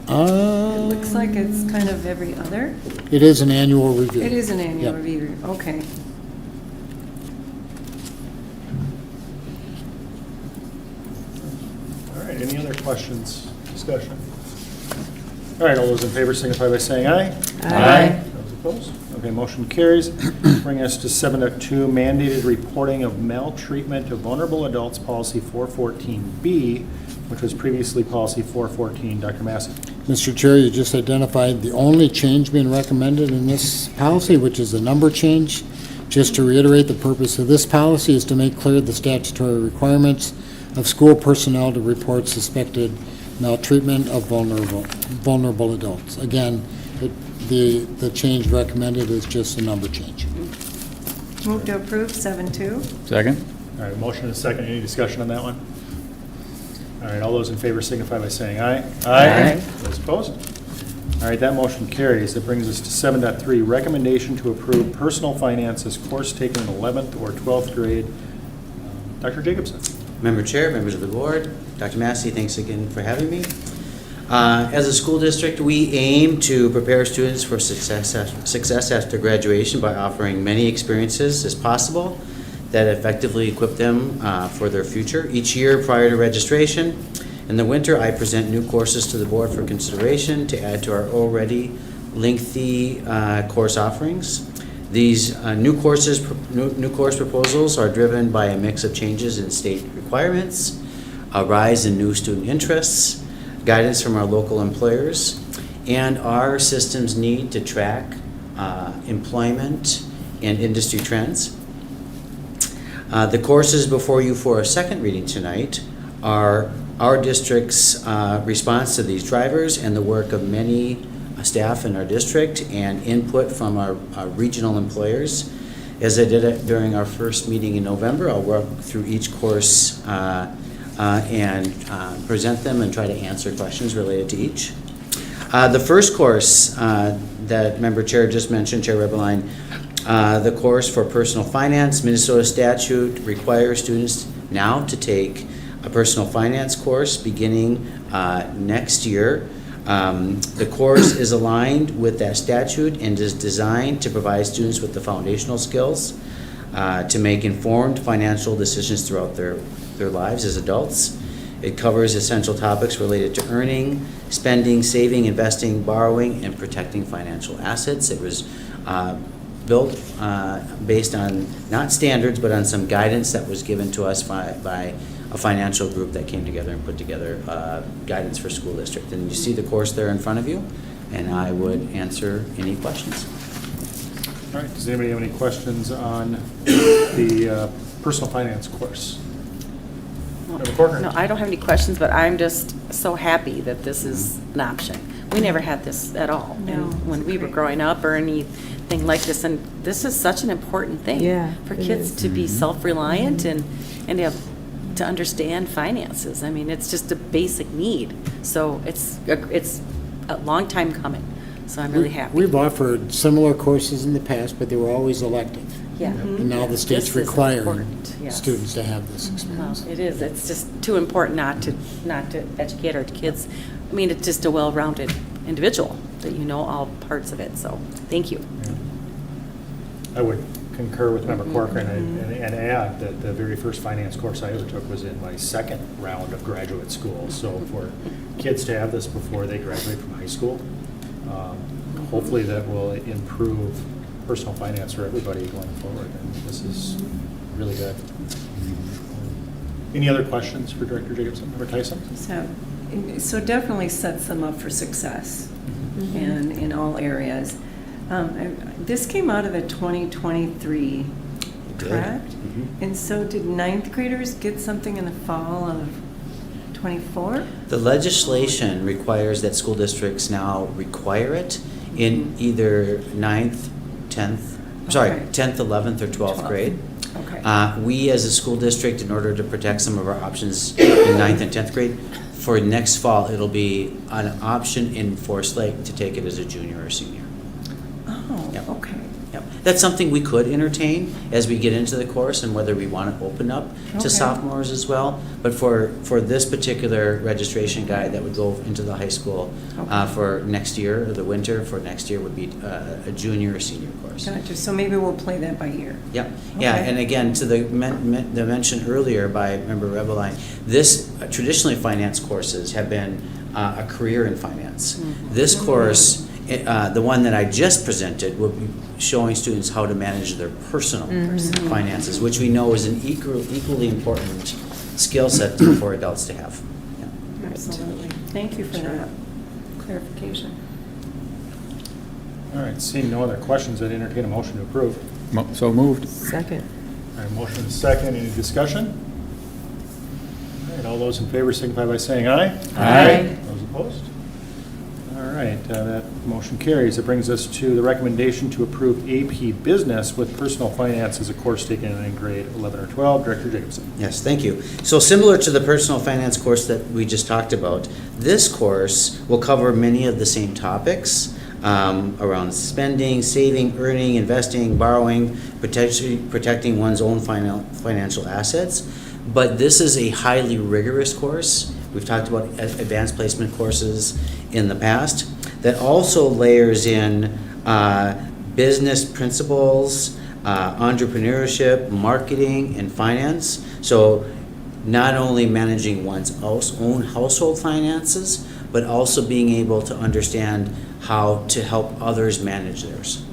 S4: It
S9: It
S4: looks like it's kind of every other.
S9: It is an annual review.
S4: It is an annual
S9: Yep.
S4: review, okay.
S2: All right, any other questions, discussion? All right, all those in favor signify by saying aye.
S3: Aye.
S2: Those opposed? Okay, motion carries. Bring us to 7.2, mandated reporting of maltreatment of vulnerable adults, policy 414B, which was previously policy 414. Dr. Massey.
S9: Mr. Chair, you just identified the only change being recommended in this policy, which is the number change. Just to reiterate, the purpose of this policy is to make clear the statutory requirements of school personnel to report suspected maltreatment of vulnerable adults. Again, the change recommended is just a number change.
S4: Move to approve 7.2?
S1: Second?
S2: All right, motion and a second. Any discussion on that one? All right, all those in favor signify by saying aye.
S3: Aye.
S2: Those opposed? All right, that motion carries. That brings us to 7.3, recommendation to approve personal finance as course taken in 11th or 12th grade. Dr. Jacobson.
S10: Member Chair, members of the board, Dr. Massey, thanks again for having me. As a school district, we aim to prepare students for success after graduation by offering many experiences as possible that effectively equip them for their future. Each year prior to registration, in the winter, I present new courses to the board for consideration to add to our already lengthy course offerings. These new course proposals are driven by a mix of changes in state requirements, a rise in new student interests, guidance from our local employers, and our system's need to track employment and industry trends. The courses before you for a second reading tonight are our district's response to these drivers and the work of many staff in our district and input from our regional employers. As I did it during our first meeting in November, I'll work through each course and present them and try to answer questions related to each. The first course that Member Chair just mentioned, Chair Rebbeline, the course for personal finance, Minnesota statute requires students now to take a personal finance course beginning next year. The course is aligned with that statute and is designed to provide students with the foundational skills to make informed financial decisions throughout their lives as adults. It covers essential topics related to earning, spending, saving, investing, borrowing, and protecting financial assets. It was built based on not standards, but on some guidance that was given to us by a financial group that came together and put together guidance for school district. And you see the course there in front of you, and I would answer any questions.
S2: All right, does anybody have any questions on the personal finance course? Member Corcoran.
S5: No, I don't have any questions, but I'm just so happy that this is an option. We never had this at all.
S4: No,
S5: And when
S4: it's
S5: we were
S4: great.
S5: growing up or anything like this, and this is such an important thing.
S3: Yeah,
S5: For
S3: it
S5: kids
S3: is.
S5: to be self-reliant and to understand finances. I mean, it's just a basic need. So it's a long time coming. So I'm really happy.
S9: We've offered similar courses in the past, but they were always elective.
S5: Yeah.
S9: And now the state's
S5: This is
S9: requiring
S5: important, yes.
S9: students to have this experience.
S5: Well, it is. It's just too important not to educate our kids. I mean, it's just a well-rounded individual. that you know all parts of it, so, thank you.
S2: I would concur with Member Corcoran and add that the very first finance course I ever took was in my second round of graduate school. So for kids to have this before they graduate from high school, hopefully that will improve personal finance for everybody going forward. And this is really good. Any other questions for Director Jacobson? Member Tyson?
S4: So definitely sets them up for success and in all areas. This came out of a 2023, correct? And so did ninth graders get something in the fall of 24?
S10: The legislation requires that school districts now require it in either 9th, 10th,
S4: Okay.
S10: 10th, 11th, or 12th grade.
S4: Okay.
S10: We, as a school district, in order to protect some of our options in 9th and 10th grade, for next fall, it'll be an option in Forest Lake to take it as a junior or senior.
S4: Oh,
S10: Yep.
S4: okay.
S10: Yep. That's something we could entertain as we get into the course and whether we want to open up
S4: Okay.
S10: to sophomores as well. But for this particular registration guide that would go into the high school
S4: Okay.
S10: for next year, or the winter for next year, would be a junior or senior course.
S4: Gotcha. So maybe we'll play that by ear.
S10: Yep, yeah,
S4: Okay.
S10: and again, to the mention earlier by Member Rebeline, this, traditionally finance courses have been a career in finance. This course, the one that I just presented, will be showing students how to manage their personal finances, which we know is an equally important skill set for adults to have. Yeah.
S4: Absolutely. Thank you for that clarification.
S2: All right, seeing no other questions, I'd entertain a motion to approve.
S1: So moved.
S3: Second.
S2: All right, motion and second, any discussion? All right, all those in favor signify by saying aye.
S3: Aye.
S2: Those opposed? All right, that motion carries. It brings us to the recommendation to approve AP Business with Personal Finance as a course taken in grade 11 or 12. Director Jacobson.
S10: Yes, thank you. So similar to the personal finance course that we just talked about, this course will cover many of the same topics around spending, saving, earning, investing, borrowing, protecting one's own financial assets. But this is a highly rigorous course. We've talked about advanced placement courses in the past that also layers in business principles, entrepreneurship, marketing, and finance. So not only managing one's own household finances, but also being able to understand how to help others manage theirs.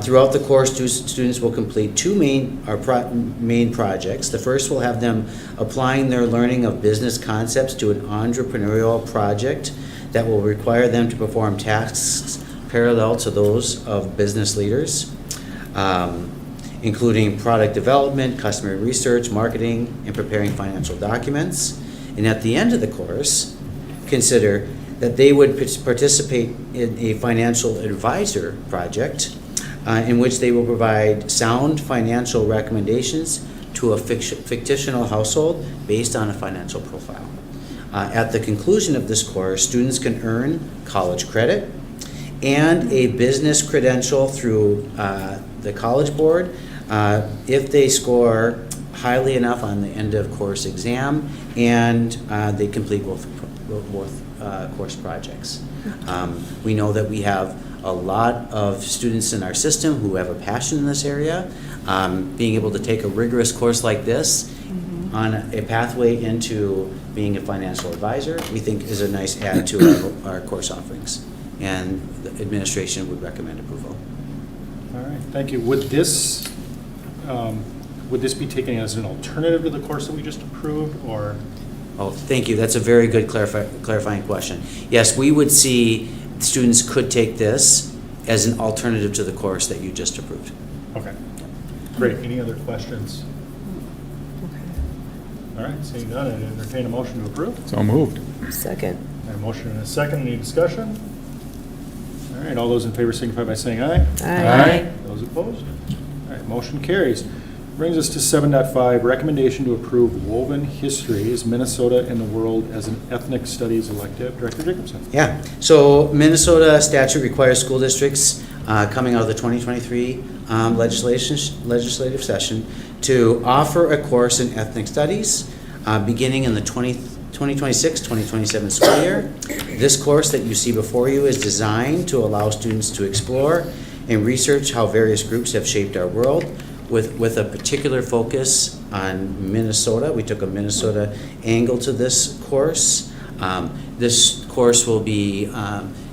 S10: Throughout the course, students will complete two main projects. The first will have them applying their learning of business concepts to an entrepreneurial project that will require them to perform tasks parallel to those of business leaders, including product development, customer research, marketing, and preparing financial documents. And at the end of the course, consider that they would participate in a financial advisor project in which they will provide sound financial recommendations to a fictional household based on a financial profile. At the conclusion of this course, students can earn college credit and a business credential through the College Board if they score highly enough on the end of course exam and they complete both course projects. We know that we have a lot of students in our system who have a passion in this area. Being able to take a rigorous course like this on a pathway into being a financial advisor, we think is a nice add to our course offerings. And the administration would recommend approval.
S2: All right, thank you. Would this be taken as an alternative to the course that we just approved, or?
S10: Oh, thank you. That's a very good clarifying question. Yes, we would see students could take this as an alternative to the course that you just approved.
S2: Okay, great. Any other questions? All right, seeing none, I'd entertain a motion to approve.
S1: So moved.
S3: Second.
S2: I have a motion and a second. Any discussion? All right, all those in favor signify by saying aye.
S3: Aye.
S2: Those opposed? All right, motion carries. Brings us to 7.5, recommendation to approve Woven Histories, Minnesota and the World as an ethnic studies elective. Director Jacobson.
S10: Yeah, so Minnesota statute requires school districts coming out of the 2023 legislative session to offer a course in ethnic studies beginning in the 2026-2027 school year. This course that you see before you is designed to allow students to explore and research how various groups have shaped our world with a particular focus on Minnesota. We took a Minnesota angle to this course. This course will be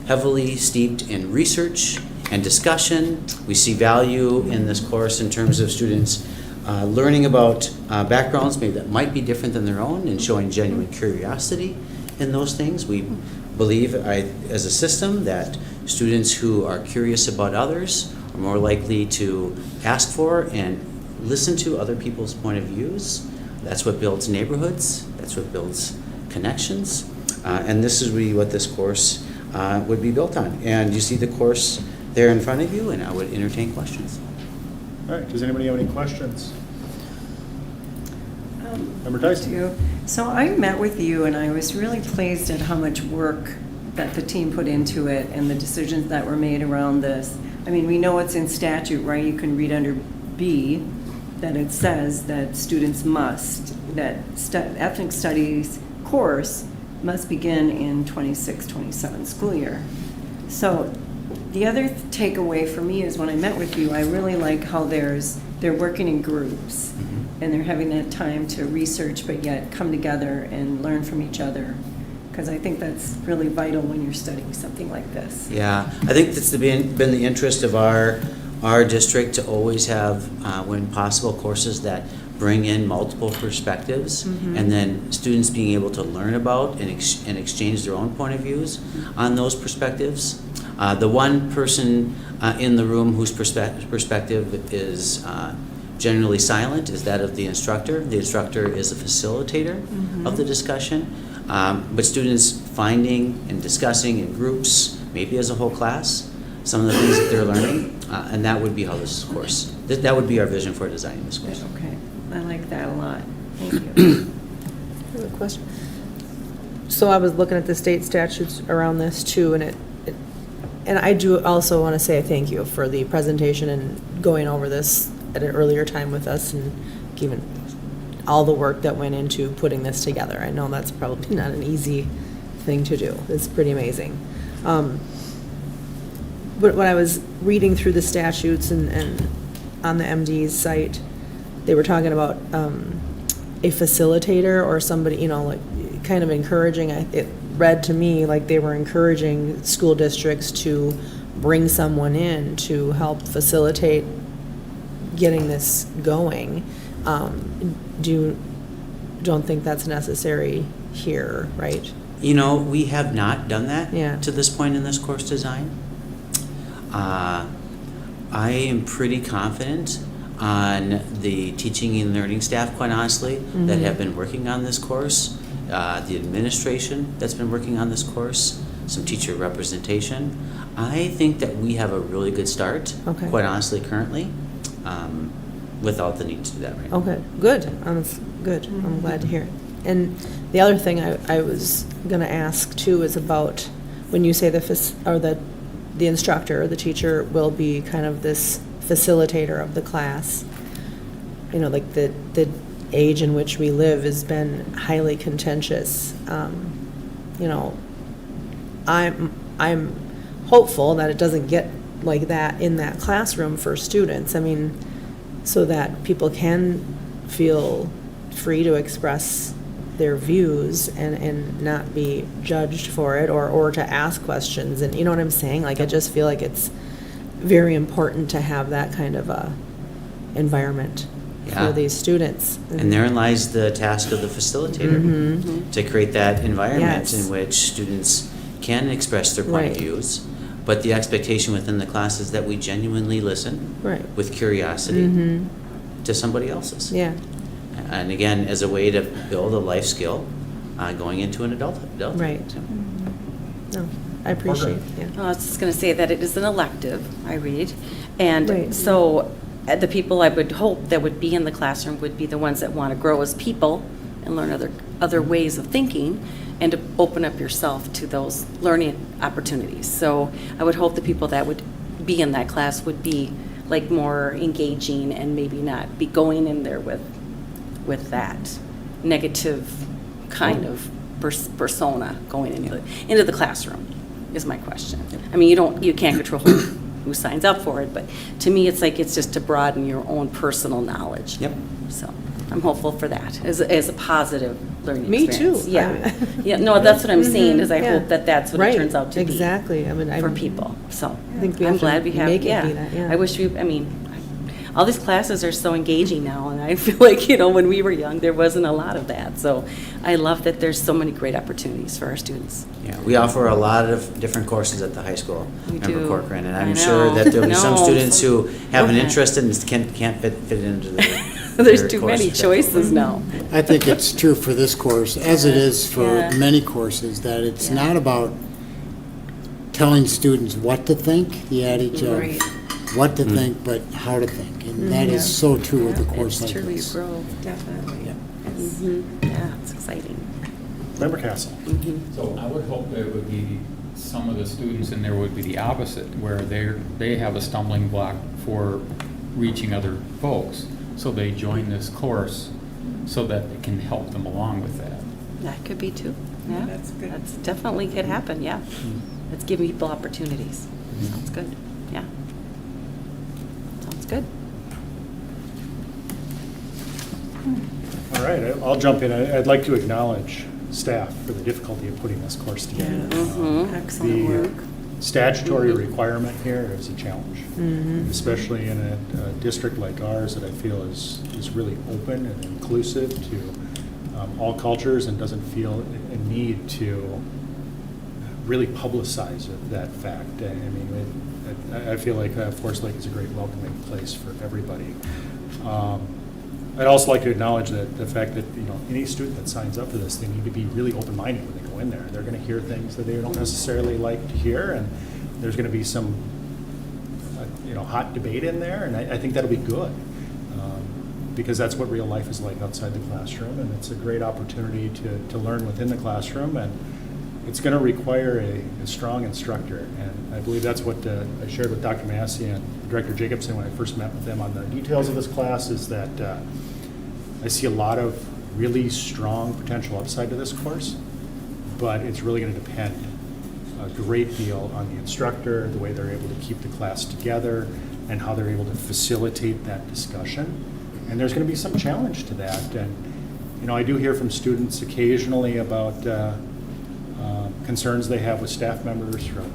S10: heavily steeped in research and discussion. We see value in this course in terms of students learning about backgrounds maybe that might be different than their own and showing genuine curiosity in those things. We believe as a system that students who are curious about others are more likely to ask for and listen to other people's point of views. That's what builds neighborhoods. That's what builds connections. And this is really what this course would be built on. And you see the course there in front of you, and I would entertain questions.
S2: All right, does anybody have any questions? Member Tyson?
S4: So I met with you, and I was really pleased at how much work that the team put into it and the decisions that were made around this. I mean, we know it's in statute, right? You can read under B that it says that students must, that ethnic studies course must begin in 26-27 school year. So the other takeaway for me is when I met with you, I really like how they're working in groups and they're having that time to research but yet come together and learn from each other, because I think that's really vital when you're studying something like this.
S10: Yeah, I think that's been the interest of our district to always have, when possible, courses that bring in multiple perspectives, and then students being able to learn about and exchange their own point of views on those perspectives. The one person in the room whose perspective is generally silent is that of the instructor. The instructor is a facilitator of the discussion, but students finding and discussing in groups, maybe as a whole class, some of the things that they're learning, and that would be how this course, that would be our vision for designing this course.
S4: Okay, I like that a lot. Thank you.
S3: I have a question. So I was looking at the state statutes around this too, and I do also want to say thank you for the presentation and going over this at an earlier time with us and given all the work that went into putting this together. I know that's probably not an easy thing to do. It's pretty amazing. But when I was reading through the statutes and on the MD's site, they were talking about a facilitator or somebody, like kind of encouraging. It read to me like they were encouraging school districts to bring someone in to help facilitate getting this going. Don't think that's necessary here, right?
S10: We have not done that
S3: to
S10: this point in this course design. I am pretty confident on the teaching and learning staff, quite honestly, that have been working on this course, the administration that's been working on this course, some teacher representation. I think that we have a really good start, quite honestly, currently, without the need to do that right now.
S3: Okay, good. Good. I'm glad to hear it. And the other thing I was going to ask too is about when you say the instructor, the teacher will be kind of this facilitator of the class. Like the age in which we live has been highly contentious. I'm hopeful that it doesn't get like that in that classroom for students. I mean, so that people can feel free to express their views and not be judged for it or to ask questions. And you know what I'm saying? Like, I just feel like it's very important to have that kind of a environment for these students.
S10: And therein lies the task of the facilitator, to create that environment in which students can express their point of views, but the expectation within the class is that we genuinely listen with curiosity to somebody else's.
S3: Yeah.
S10: And again, as a way to build a life skill going into an adulthood.
S3: Right. No, I appreciate it.
S5: I was just going to say that it is an elective, I read. And so the people I would hope that would be in the classroom would be the ones that want to grow as people and learn other ways of thinking and to open up yourself to those learning opportunities. So I would hope the people that would be in that class would be like more engaging and maybe not be going in there with that negative kind of persona going into the classroom, is my question. I mean, you can't control who signs up for it, but to me, it's like, it's just to broaden your own personal knowledge.
S10: Yep.
S5: So I'm hopeful for that, as a positive learning
S3: Me
S5: experience.
S3: too.
S5: Yeah, yeah, no, that's what I'm saying, is I
S3: Yeah.
S5: hope that that's what
S3: Right,
S5: it turns out to be.
S3: exactly. I mean,
S5: For people, so.
S3: I think we
S5: I'm
S3: have to
S5: glad we have,
S3: make it
S5: yeah.
S3: be that, yeah.
S5: I wish all these classes are so engaging now, and I feel like, when we were young, there wasn't a lot of that. So I love that there's so many great opportunities for our students.
S10: Yeah, we offer a lot of different courses at the high school,
S5: We
S10: Member
S5: do.
S10: Corcoran, and
S5: I
S10: I'm sure
S5: know.
S10: that there'll be some
S5: No.
S10: students who have an
S5: Okay.
S10: interest and can't fit into the.
S5: There's
S10: their
S5: too
S10: course
S5: many
S10: schedule.
S5: choices now.
S9: I think it's true for this course, as it is for
S5: Yeah.
S9: many courses, that it's
S5: Yeah.
S9: not about telling students what to think, the adage of
S5: Right.
S9: what to think, but how to think. And that is so true with a course
S5: It's
S9: like
S5: true, you
S9: this.
S5: grow.
S4: Definitely.
S5: Yeah, it's exciting.
S2: Member Castle.
S12: So I would hope that it would be, some of the students in there would be the opposite, where they have a stumbling block for reaching other folks. So they join this course so that it can help them along with that.
S5: That could be too. Yeah,
S4: That's good.
S5: That's definitely could happen, yeah. It's giving people opportunities. Sounds good, yeah. Sounds good.
S2: All right, I'll jump in. I'd like to acknowledge staff for the difficulty of putting this course together.
S4: Excellent work.
S2: The statutory requirement here is a challenge, especially in a district like ours that I feel is really open and inclusive to all cultures and doesn't feel a need to really publicize that fact. I mean, I feel like Forest Lake is a great welcoming place for everybody. I'd also like to acknowledge that the fact that, any student that signs up for this, they need to be really open-minded when they go in there. They're going to hear things that they don't necessarily like to hear, and there's going to be some, hot debate in there, and I think that'll be good, because that's what real life is like outside the classroom, and it's a great opportunity to learn within the classroom, and it's going to require a strong instructor, and I believe that's what I shared with Dr. Massey and Director Jacobson when I first met with them on the details of this class, is that I see a lot of really strong potential upside to this course, but it's really going to depend a great deal on the instructor, the way they're able to keep the class together, and how they're able to facilitate that discussion. And there's going to be some challenge to that. And, I do hear from students occasionally about concerns they have with staff members from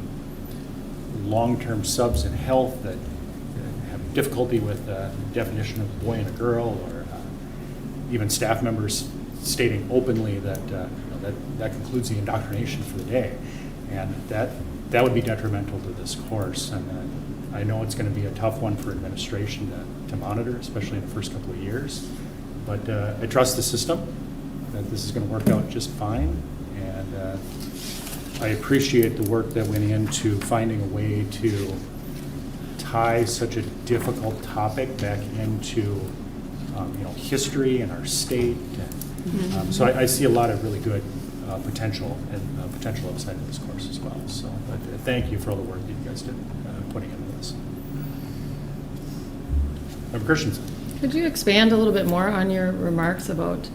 S2: long-term subs in health that have difficulty with the definition of a boy and a girl, or even staff members stating openly that that concludes the indoctrination for the day. And that would be detrimental to this course. And I know it's going to be a tough one for administration to monitor, especially in the first couple of years. But I trust the system, that this is going to work out just fine. And I appreciate the work that went into finding a way to tie such a difficult topic back into history in our state. And, so I see a lot of really good potential and potential upside in this course as well. So thank you for all the work that you guys did putting into this. Member Christensen.
S13: Could you expand a little bit more on your remarks about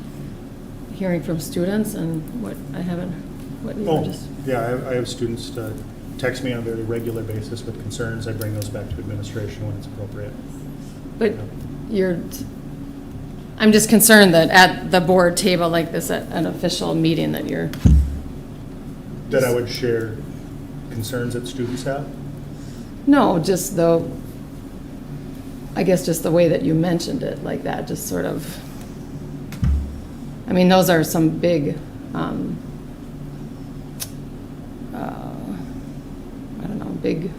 S13: hearing from students and what you were just...
S2: Yeah, I have students text me on a very regular basis with concerns. I bring those back to administration when it's appropriate.
S13: But I'm just concerned that at the board table like this, at an official meeting, that you're...
S2: That I would share concerns that students have?
S13: No, just I guess just the way that you mentioned it, like that, just sort of... I mean, those are some big, big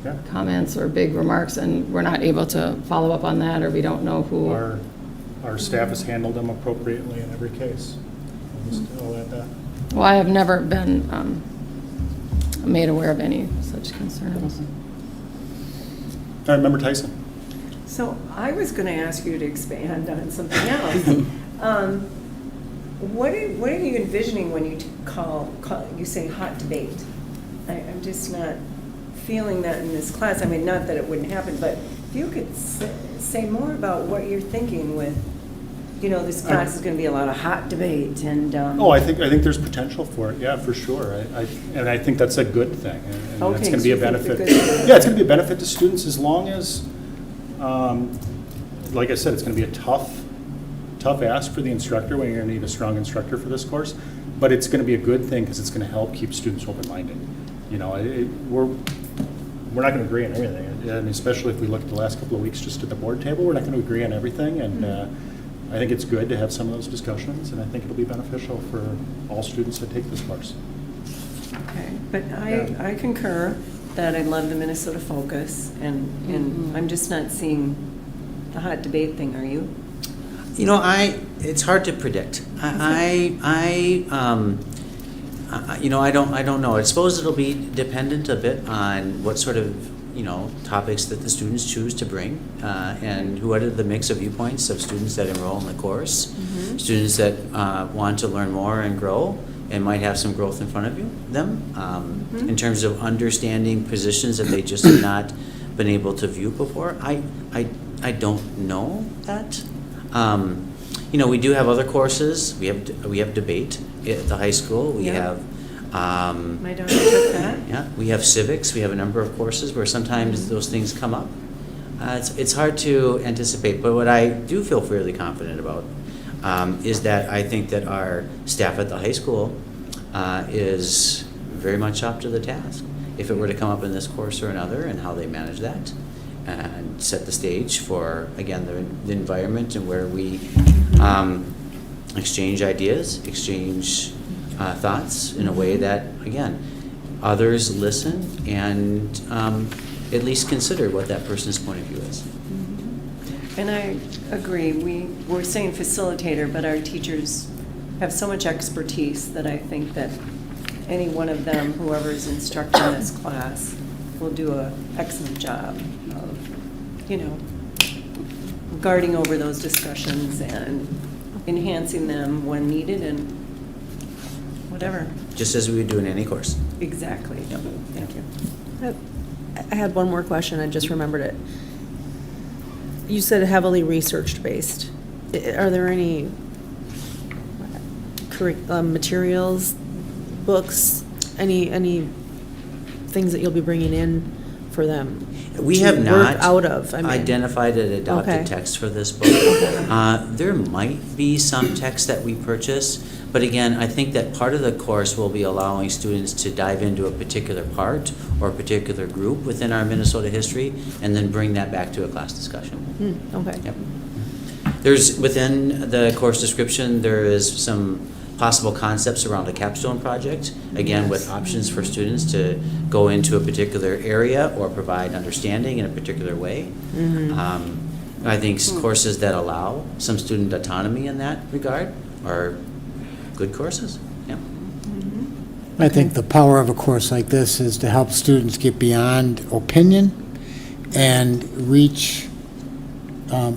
S2: Yeah.
S13: comments or big remarks, and we're not able to follow up on that, or we don't know who...
S2: Our staff has handled them appropriately in every case. I'll add that.
S13: Well, I have never been made aware of any such concerns.
S2: All right, Member Tyson.
S4: So I was going to ask you to expand on something else. What are you envisioning when you you say hot debate? I'm just not feeling that in this class. I mean, not that it wouldn't happen, but if you could say more about what you're thinking with you know, this class is gonna be a lot of hot debate and,
S2: Oh, I think there's potential for it, yeah, for sure. And I think that's a good thing, and
S4: Okay,
S2: it's gonna be a
S4: so you think
S2: benefit.
S4: the good-
S2: Yeah, it's gonna be a benefit to students as long as, like I said, it's gonna be a tough ask for the instructor, when you're gonna need a strong instructor for this course, but it's gonna be a good thing, because it's gonna help keep students open-minded. You know, we're not gonna agree on everything, and especially if we look at the last couple of weeks just at the board table, we're not gonna agree on everything, and I think it's good to have some of those discussions, and I think it'll be beneficial for all students that take this course.
S4: okay, but I concur that I love the Minnesota focus, and I'm just not seeing the hot debate thing, are you?
S10: You know, it's hard to predict. You know, I don't know. I suppose it'll be dependent a bit on what sort of, you know, topics that the students choose to bring, and what are the mix of viewpoints of students that enroll in the course. Students that want to learn more and grow and might have some growth in front of them, in terms of understanding positions that they just have not been able to view before. I don't know that. You know, we do have other courses. We have debate at the high school. We
S4: Yeah.
S10: have
S4: My daughter took that.
S10: yeah, we have civics. We have a number of courses where sometimes those things come up. It's hard to anticipate, but what I do feel fairly confident about is that I think that our staff at the high school is very much up to the task. If it were to come up in this course or another, and how they manage that, and set the stage for, again, the environment and where we exchange ideas, exchange thoughts in a way that, again, others listen and at least consider what that person's point of view is.
S4: And I agree, we're saying facilitator, but our teachers have so much expertise that I think that any one of them, whoever's instructing this class, will do an excellent job of, you know, guarding over those discussions and enhancing them when needed and whatever.
S10: Just as we would do in any course.
S4: Exactly.
S10: Yep.
S4: Thank you.
S3: I had one more question, I just remembered it. You said heavily research-based. Are there any materials, books, any things that you'll be bringing in for them?
S10: We
S3: to
S10: have
S3: work
S10: not
S3: out of?
S10: identified an adopted
S3: Okay.
S10: text for this book. There might be some text that we purchase, but again, I think that part of the course will be allowing students to dive into a particular part or a particular group within our Minnesota history, and then bring that back to a class discussion.
S3: Okay.
S10: Yep. There's, within the course description, there is some possible concepts around a capstone project, again, with options for students to go into a particular area or provide understanding in a particular way. I think courses that allow some student autonomy in that regard are good courses. Yeah.
S9: I think the power of a course like this is to help students get beyond opinion and reach,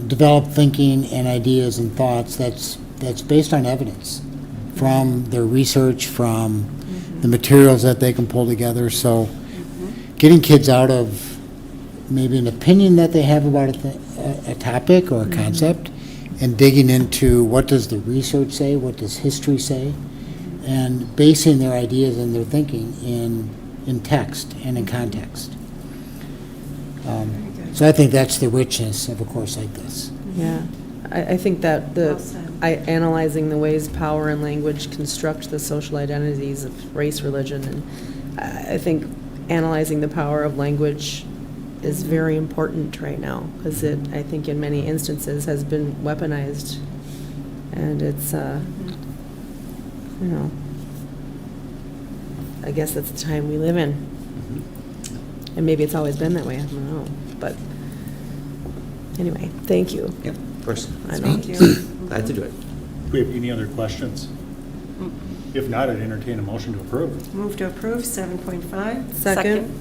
S9: develop thinking and ideas and thoughts that's based on evidence from their research, from the materials that they can pull together. So getting kids out of maybe an opinion that they have about a topic or a concept, and digging into what does the research say, what does history say, and basing their ideas and their thinking in text and in context. So I think that's the richness of a course like this.
S3: Yeah, I think that
S4: Well said.
S3: analyzing the ways power and language construct the social identities of race, religion, and I think analyzing the power of language is very important right now, because it, I think in many instances, has been weaponized, and it's, you know, I guess that's the time we live in. And maybe it's always been that way, I don't know, but anyway, thank you.
S10: Yep, of course.
S3: I know.
S4: Thank you.
S10: Glad to do it.
S2: Do we have any other questions? If not, I'd entertain a motion to approve.
S4: Move to approve 7.5.
S3: Second?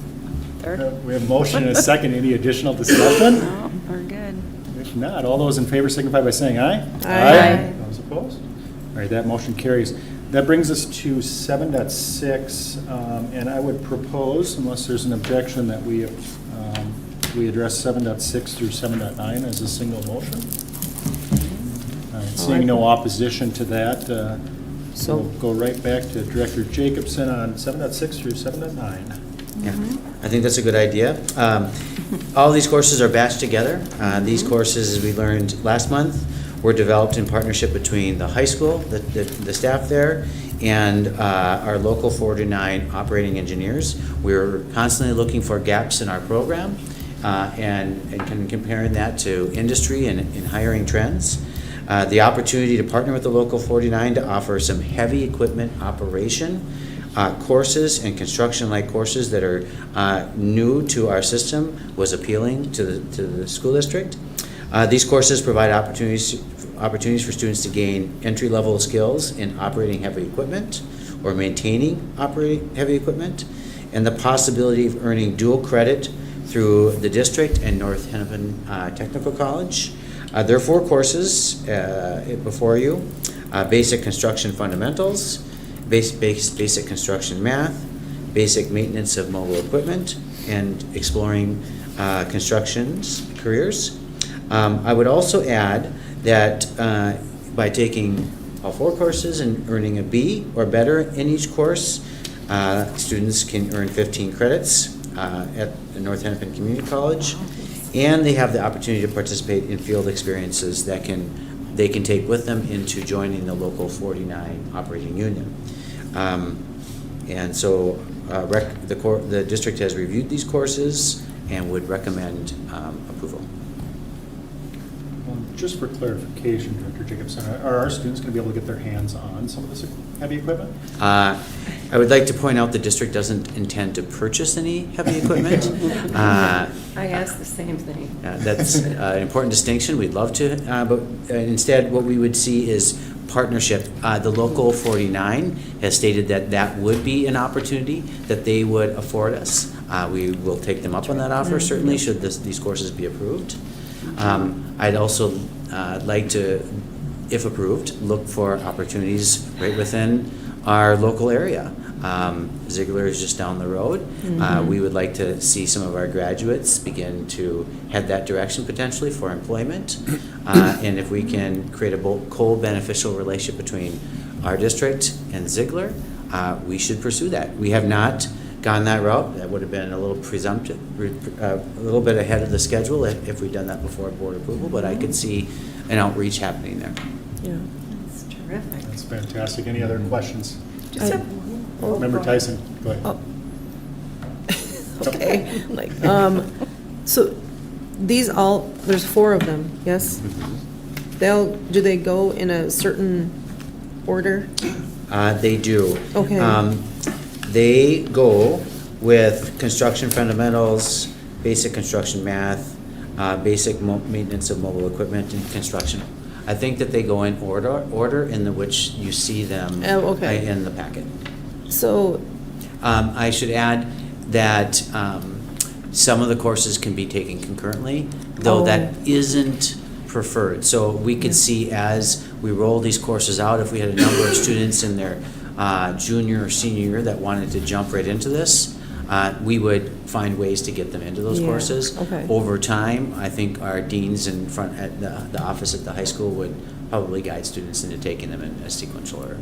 S5: Third?
S2: We have a motion and a second. Any additional discussion?
S5: No, we're good.
S2: If not, all those in favor signify by saying aye.
S3: Aye.
S2: Those opposed? All right, that motion carries. That brings us to 7.6, and I would propose, unless there's an objection, that we address 7.6 through 7.9 as a single motion. Seeing no opposition to that,
S3: So-
S2: we'll go right back to Director Jacobson on 7.6 through 7.9.
S10: Yeah, I think that's a good idea. All these courses are batched together. These courses, as we learned last month, were developed in partnership between the high school, the staff there, and our local 4-9 operating engineers. We're constantly looking for gaps in our program and comparing that to industry and in hiring trends. The opportunity to partner with the local 49 to offer some heavy equipment operation courses and construction-like courses that are new to our system was appealing to the school district. These courses provide opportunities for students to gain entry-level skills in operating heavy equipment or maintaining operating heavy equipment, and the possibility of earning dual credit through the district and North Hennepin Technical College. There are 4 courses before you: basic construction fundamentals, basic construction math, basic maintenance of mobile equipment, and exploring constructions careers. I would also add that by taking all 4 courses and earning a B or better in each course, students can earn 15 credits at the North Hennepin Community College, and they have the opportunity to participate in field experiences that they can take with them into joining the local 49 operating union. And so the district has reviewed these courses and would recommend approval.
S2: Just for clarification, Director Jacobson, are our students going to be able to get their hands on some of this heavy equipment?
S10: I would like to point out the district doesn't intend to purchase any heavy equipment.
S4: I asked the same thing.
S10: That's an important distinction. We'd love to, but instead what we would see is partnership. The local 49 has stated that that would be an opportunity that they would afford us. We will take them up on that offer, certainly, should these courses be approved. I'd also like to, if approved, look for opportunities right within our local area. Ziegler is just down the road. We would like to see some of our graduates begin to head that direction potentially for employment. And if we can create a co-beneficial relationship between our district and Ziegler, we should pursue that. We have not gone that route. That would have been a little presumptive, a little bit ahead of the schedule if we'd done that before board approval, but I could see an outreach happening there.
S3: Yeah.
S4: That's terrific.
S2: That's fantastic. Any other questions?
S4: Just a-
S2: Member Tyson, go ahead.
S3: Oh. Okay, so these there's 4 of them, yes? Do they go in a certain order?
S10: They do.
S3: Okay.
S10: They go with construction fundamentals, basic construction math, basic maintenance of mobile equipment and construction. I think that they go in order in which you see them
S3: okay.
S10: in the packet.
S3: So,
S10: I should add that some of the courses can be taken concurrently, though that isn't preferred. So we could see as we roll these courses out, if we had a number of students in their junior or senior year that wanted to jump right into this, we would find ways to get them into those courses.
S3: Okay.
S10: Over time, I think our deans in front at the office at the high school would probably guide students into taking them in a sequential order.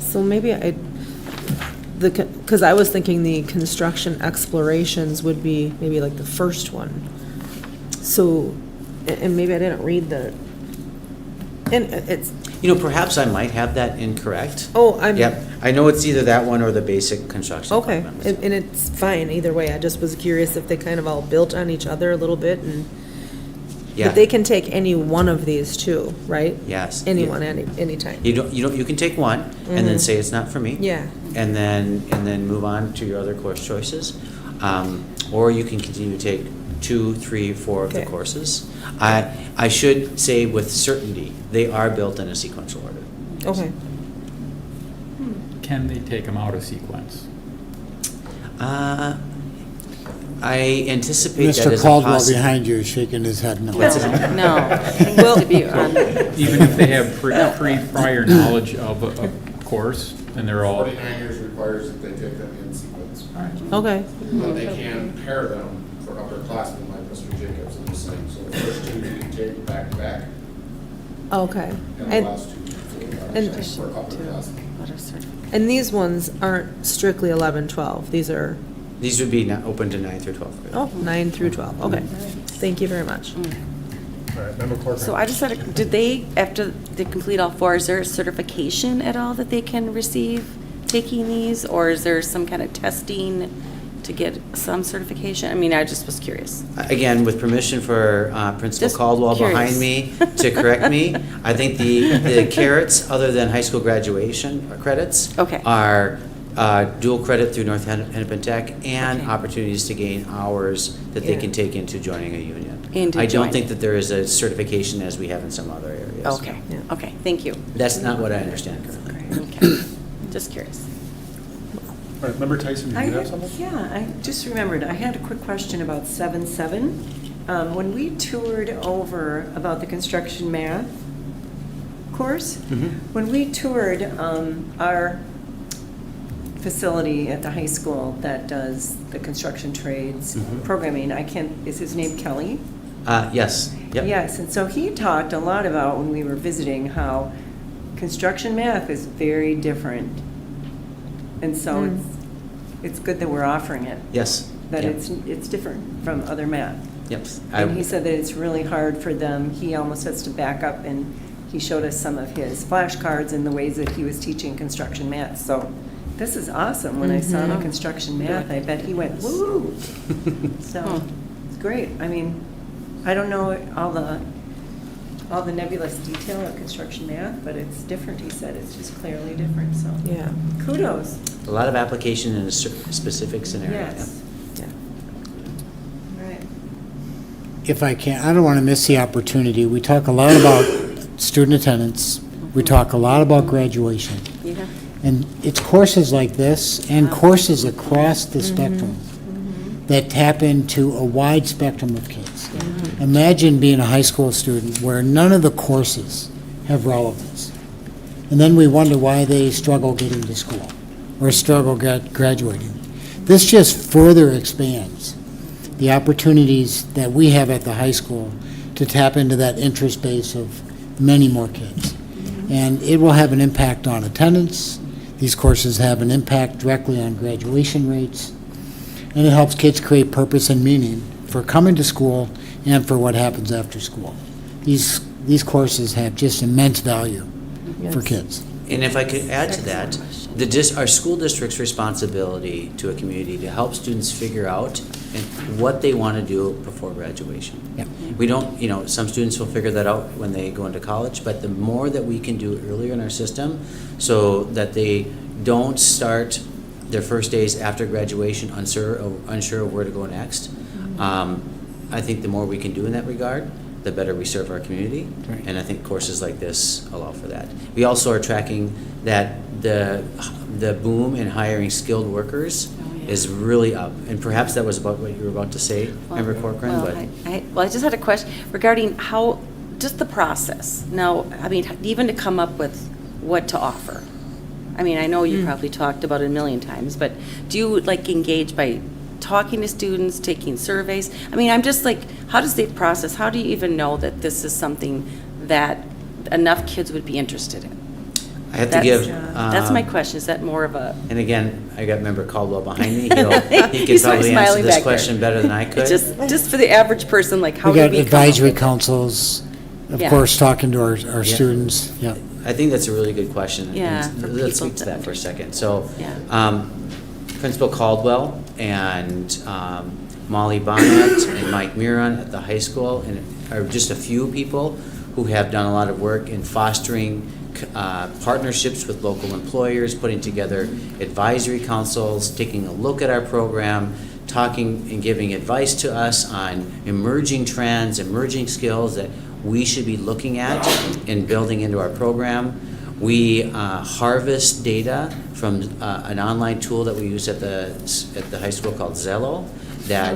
S3: so maybe because I was thinking the construction explorations would be maybe like the first one. So, and maybe I didn't read and it's.
S10: Perhaps I might have that incorrect.
S3: Oh,
S10: Yep, I know it's either that one or the basic construction.
S3: Okay,
S10: fundamentals.
S3: and it's fine either way. I just was curious if they kind of all built on each other a little bit
S10: Yeah.
S3: But they can take any one of these too, right?
S10: Yes.
S3: Anyone, anytime.
S10: You can take one and then say it's not for me.
S3: Yeah.
S10: And then move on to your other course choices. Or you can continue to take 2, 3, 4 of the
S3: Okay.
S10: courses. I should say with certainty, they are built in a sequential order.
S3: Okay.
S12: Can they take them out of sequence?
S10: I anticipate that
S9: Mr.
S10: as a
S9: Caldwell
S10: possibility.
S9: behind you is shaking his head no.
S5: No.
S3: Well,
S5: To be on.
S12: Even if they have prior knowledge of a course, and they're all,
S1: 49 years requires that they take them in sequence.
S3: Okay.
S1: But they can pair them for upperclassmen like Mr. Jacobson was saying. So the first 2 you can take back to back,
S3: Okay.
S1: And the last two were upper class.
S3: And these ones aren't strictly 11, 12. These are,
S10: These would be open to 9th or 12th grade.
S3: oh, 9 through 12. Okay. Thank you very much.
S2: All right, Member Corcoran.
S5: So I just had, did they, after they complete all four, is there a certification at all that they can receive taking these? Or is there some kind of testing to get some certification? I mean, I just was curious.
S10: Again, with permission for Principal
S5: Just
S10: Caldwell
S5: curious.
S10: behind me to correct me, I think the carrots, other than high school graduation credits,
S5: Okay.
S10: are dual credit through North Hennepin Tech and
S5: Okay.
S10: opportunities to gain hours that they
S4: Yeah.
S10: can take into joining a union.
S5: Into
S10: I don't
S5: joining.
S10: think that there is a certification as we have in some other areas.
S5: Okay, okay, thank you.
S10: That's not what I understand currently.
S5: Okay, just curious.
S2: All right, Member Tyson, do you have something?
S4: Yeah, I just remembered, I had a quick question about 7-7. When we toured over about the construction math course, when we toured our facility at the high school that does the construction trades programming, is his name Kelly?
S10: Yes, yep.
S4: Yes, and so he talked a lot about when we were visiting how construction math is very different. And so it's good that we're offering it,
S10: Yes.
S4: that
S10: yep,
S4: it's different from other math.
S10: Yep.
S4: And he said that it's really hard for them, he almost has to back up, and he showed us some of his flashcards and the ways that he was teaching construction math. So this is awesome. When I saw the construction math, I bet he went, woo! So it's great. I mean, I don't know all the nebulous detail of construction math, but it's different, he said. It's just clearly different, so.
S3: Yeah.
S4: Kudos.
S10: A lot of application in a specific scenario.
S4: Yes.
S3: Yeah.
S4: Right.
S9: If I can, I don't want to miss the opportunity. We talk a lot about student attendance. We talk a lot about graduation.
S5: Yeah.
S9: And it's courses like this and courses across the spectrum that tap into a wide spectrum of kids. Imagine being a high school student where none of the courses have relevance. And then we wonder why they struggle getting to school or struggle graduating. This just further expands the opportunities that we have at the high school to tap into that interest base of many more kids. And it will have an impact on attendance. These courses have an impact directly on graduation rates. And it helps kids create purpose and meaning for coming to school and for what happens after school. These courses have just immense value for kids.
S10: And if I could add to that, our school district's responsibility to a community to help students figure out what they want to do before graduation.
S9: Yep.
S10: We don't, some students will figure that out when they go into college, but the more that we can do earlier in our system so that they don't start their first days after graduation unsure of where to go next, I think the more we can do in that regard, the better we serve our community.
S9: Right.
S10: And I think courses like this allow for that. We also are tracking that the boom in hiring skilled workers is really up. And perhaps that was about what you were about to say, Member Corcoran, but.
S5: I just had a question regarding just the process. Now, I mean, even to come up with what to offer. I mean, I know you probably talked about it a million times, but do you engage by talking to students, taking surveys? I mean, I'm just how does they process? How do you even know that this is something that enough kids would be interested in?
S10: I have to give.
S5: That's my question. Is that more of a?
S10: And again, I got Member Caldwell behind me. He could
S5: He's
S10: probably answer
S5: smiling
S10: this
S5: back
S10: question
S5: there.
S10: better than I could.
S5: Just for the average person, how
S9: We
S5: do
S9: got
S5: we
S9: advisory
S5: come up with
S9: councils, of
S5: Yeah.
S9: course, talking to our students, yeah.
S10: I think that's a really good question.
S5: Yeah,
S10: And
S5: for
S10: let's
S5: people
S10: speak to
S5: to
S10: that for a second. So,
S5: Yeah.
S10: Principal Caldwell and Molly Bonnet and Mike Miron at the high school and are just a few people who have done a lot of work in fostering partnerships with local employers, putting together advisory councils, taking a look at our program, talking and giving advice to us on emerging trends, emerging skills that we should be looking at and building into our program. We harvest data from an online tool that we use at the high school called Zello that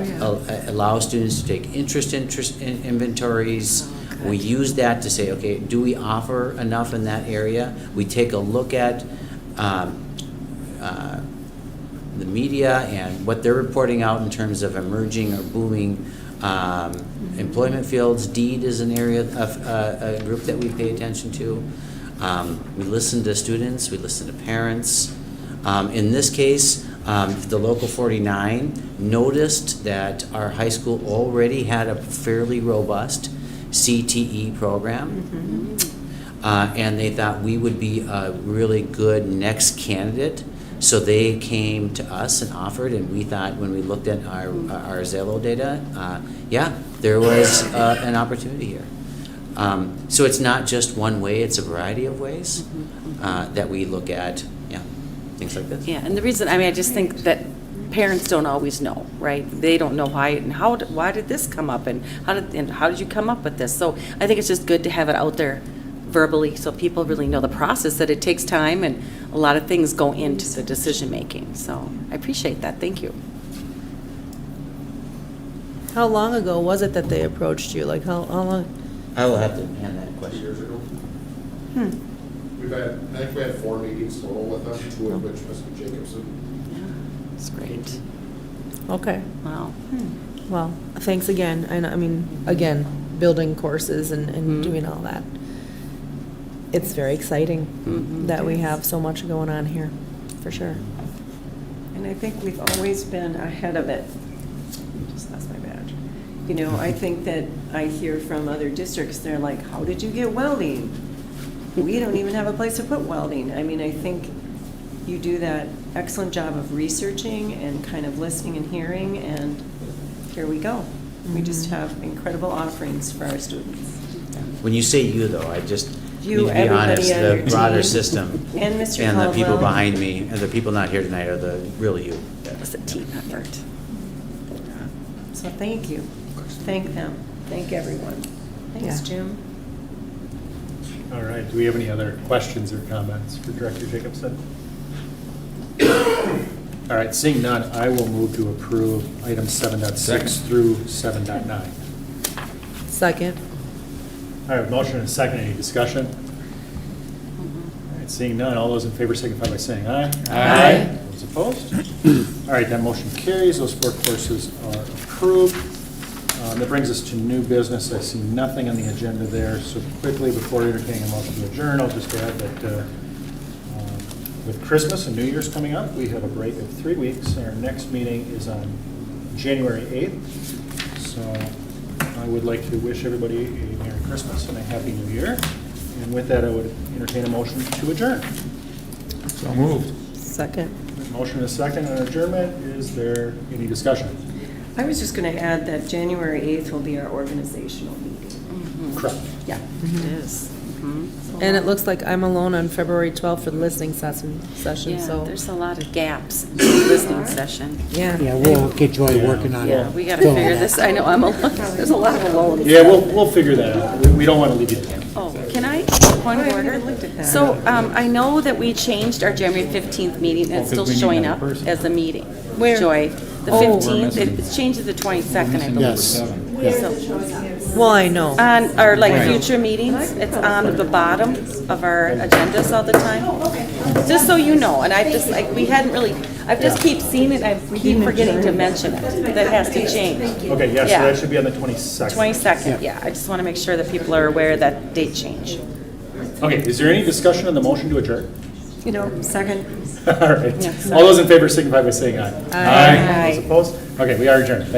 S10: allows students to take interest in inventories. We use that to say, okay, do we offer enough in that area? We take a look at the media and what they're reporting out in terms of emerging or booming Employment fields, deed is an area of, a group that we pay attention to. We listen to students, we listen to parents. In this case, the Local 49 noticed that our high school already had a fairly robust CTE program. And they thought we would be a really good next candidate. So they came to us and offered, and we thought when we looked at our Zillow data, yeah, there was an opportunity here. So it's not just one way, it's a variety of ways that we look at, yeah, things like this.
S5: Yeah, and the reason, I mean, I just think that parents don't always know, right? They don't know why, and why did this come up, and how did you come up with this? So I think it's just good to have it out there verbally, so people really know the process, that it takes time, and a lot of things go into the decision-making. So I appreciate that, thank you.
S3: How long ago was it that they approached you? Like, how long?
S10: I will have to hand that question.
S14: Years ago. I think we had 4 meetings total with them, 2 of which Mr. Jacobson.
S5: That's great.
S3: Okay.
S5: Wow.
S3: Well, thanks again. And I mean, again, building courses and doing all that. It's very exciting that we have so much going on here, for sure.
S4: And I think we've always been ahead of it. Just lost my badge. You know, I think that I hear from other districts, they're like, how did you get welding? We don't even have a place to put welding. I mean, I think you do that excellent job of researching and kind of listening and hearing, and here we go. We just have incredible offerings for our students.
S10: When you say you, though, I just
S4: You,
S10: need to be
S4: everybody
S10: honest,
S4: on
S10: the
S4: your
S10: broader
S4: team.
S10: system
S4: And Mr.
S10: and the people
S4: Caldwell.
S10: behind me, and the people not here tonight are the real you.
S5: It's a team effort.
S4: So thank you. Thank them. Thank everyone. Thanks,
S3: Yeah.
S4: Jim.
S2: All right, do we have any other questions or comments for Director Jacobson? All right, seeing none, I will move to approve items 7.6 through 7.9.
S3: Second.
S2: All right, motion and a second, any discussion? All right, seeing none, all those in favor signify by saying aye.
S3: Aye.
S2: Those opposed? All right, that motion carries, those 4 courses are approved. That brings us to new business. I see nothing on the agenda there, so quickly, before entertaining a motion to adjourn, I'll just add that with Christmas and New Year's coming up, we have a break of 3 weeks. Our next meeting is on January 8th. So I would like to wish everybody a Merry Christmas and a Happy New Year. And with that, I would entertain a motion to adjourn.
S12: So moved.
S3: Second.
S2: Motion and a second on adjournment. Is there any discussion?
S4: I was just going to add that January 8th will be our organizational meeting.
S2: Correct.
S4: Yeah.
S5: It is.
S3: And it looks like I'm alone on February 12th for the listening session,
S5: Yeah,
S3: so.
S5: there's a lot of gaps in the listening session.
S3: Yeah.
S9: Yeah, we'll get Joy working on it.
S5: Yeah, we gotta
S9: Filling
S5: figure
S9: that.
S5: this, I know, I'm alone, there's a lot of alone.
S2: Yeah, we'll figure that out. We don't want to leave you hanging.
S5: Oh, can I, point
S4: Oh, I
S5: of
S4: haven't
S5: order?
S4: even looked at that.
S5: So, I know that we changed our January 15th meeting, and it's still
S12: 'cause we need
S5: showing
S12: another
S5: up
S12: person.
S5: as a meeting.
S3: Where?
S5: Joy, the
S3: Oh.
S5: 15th, it's changed to the 22nd, I believe.
S9: Yes.
S5: So,
S3: Well, I know.
S5: on our like future meetings, it's on the bottom of our agendas all the time. Just so you know, and I just, like, we hadn't really, I just keep seeing it, I keep forgetting to mention it. That has to change.
S2: Okay, yes, so
S5: Yeah.
S2: that should be on the 22nd.
S5: 22nd, yeah, I just want to make sure that people are aware of that date change.
S2: Okay, is there any discussion on the motion to adjourn?
S4: You know, second.
S2: All right. All those in favor signify by saying aye.
S5: Aye.
S2: Those opposed? Okay, we are adjourned. Thank you.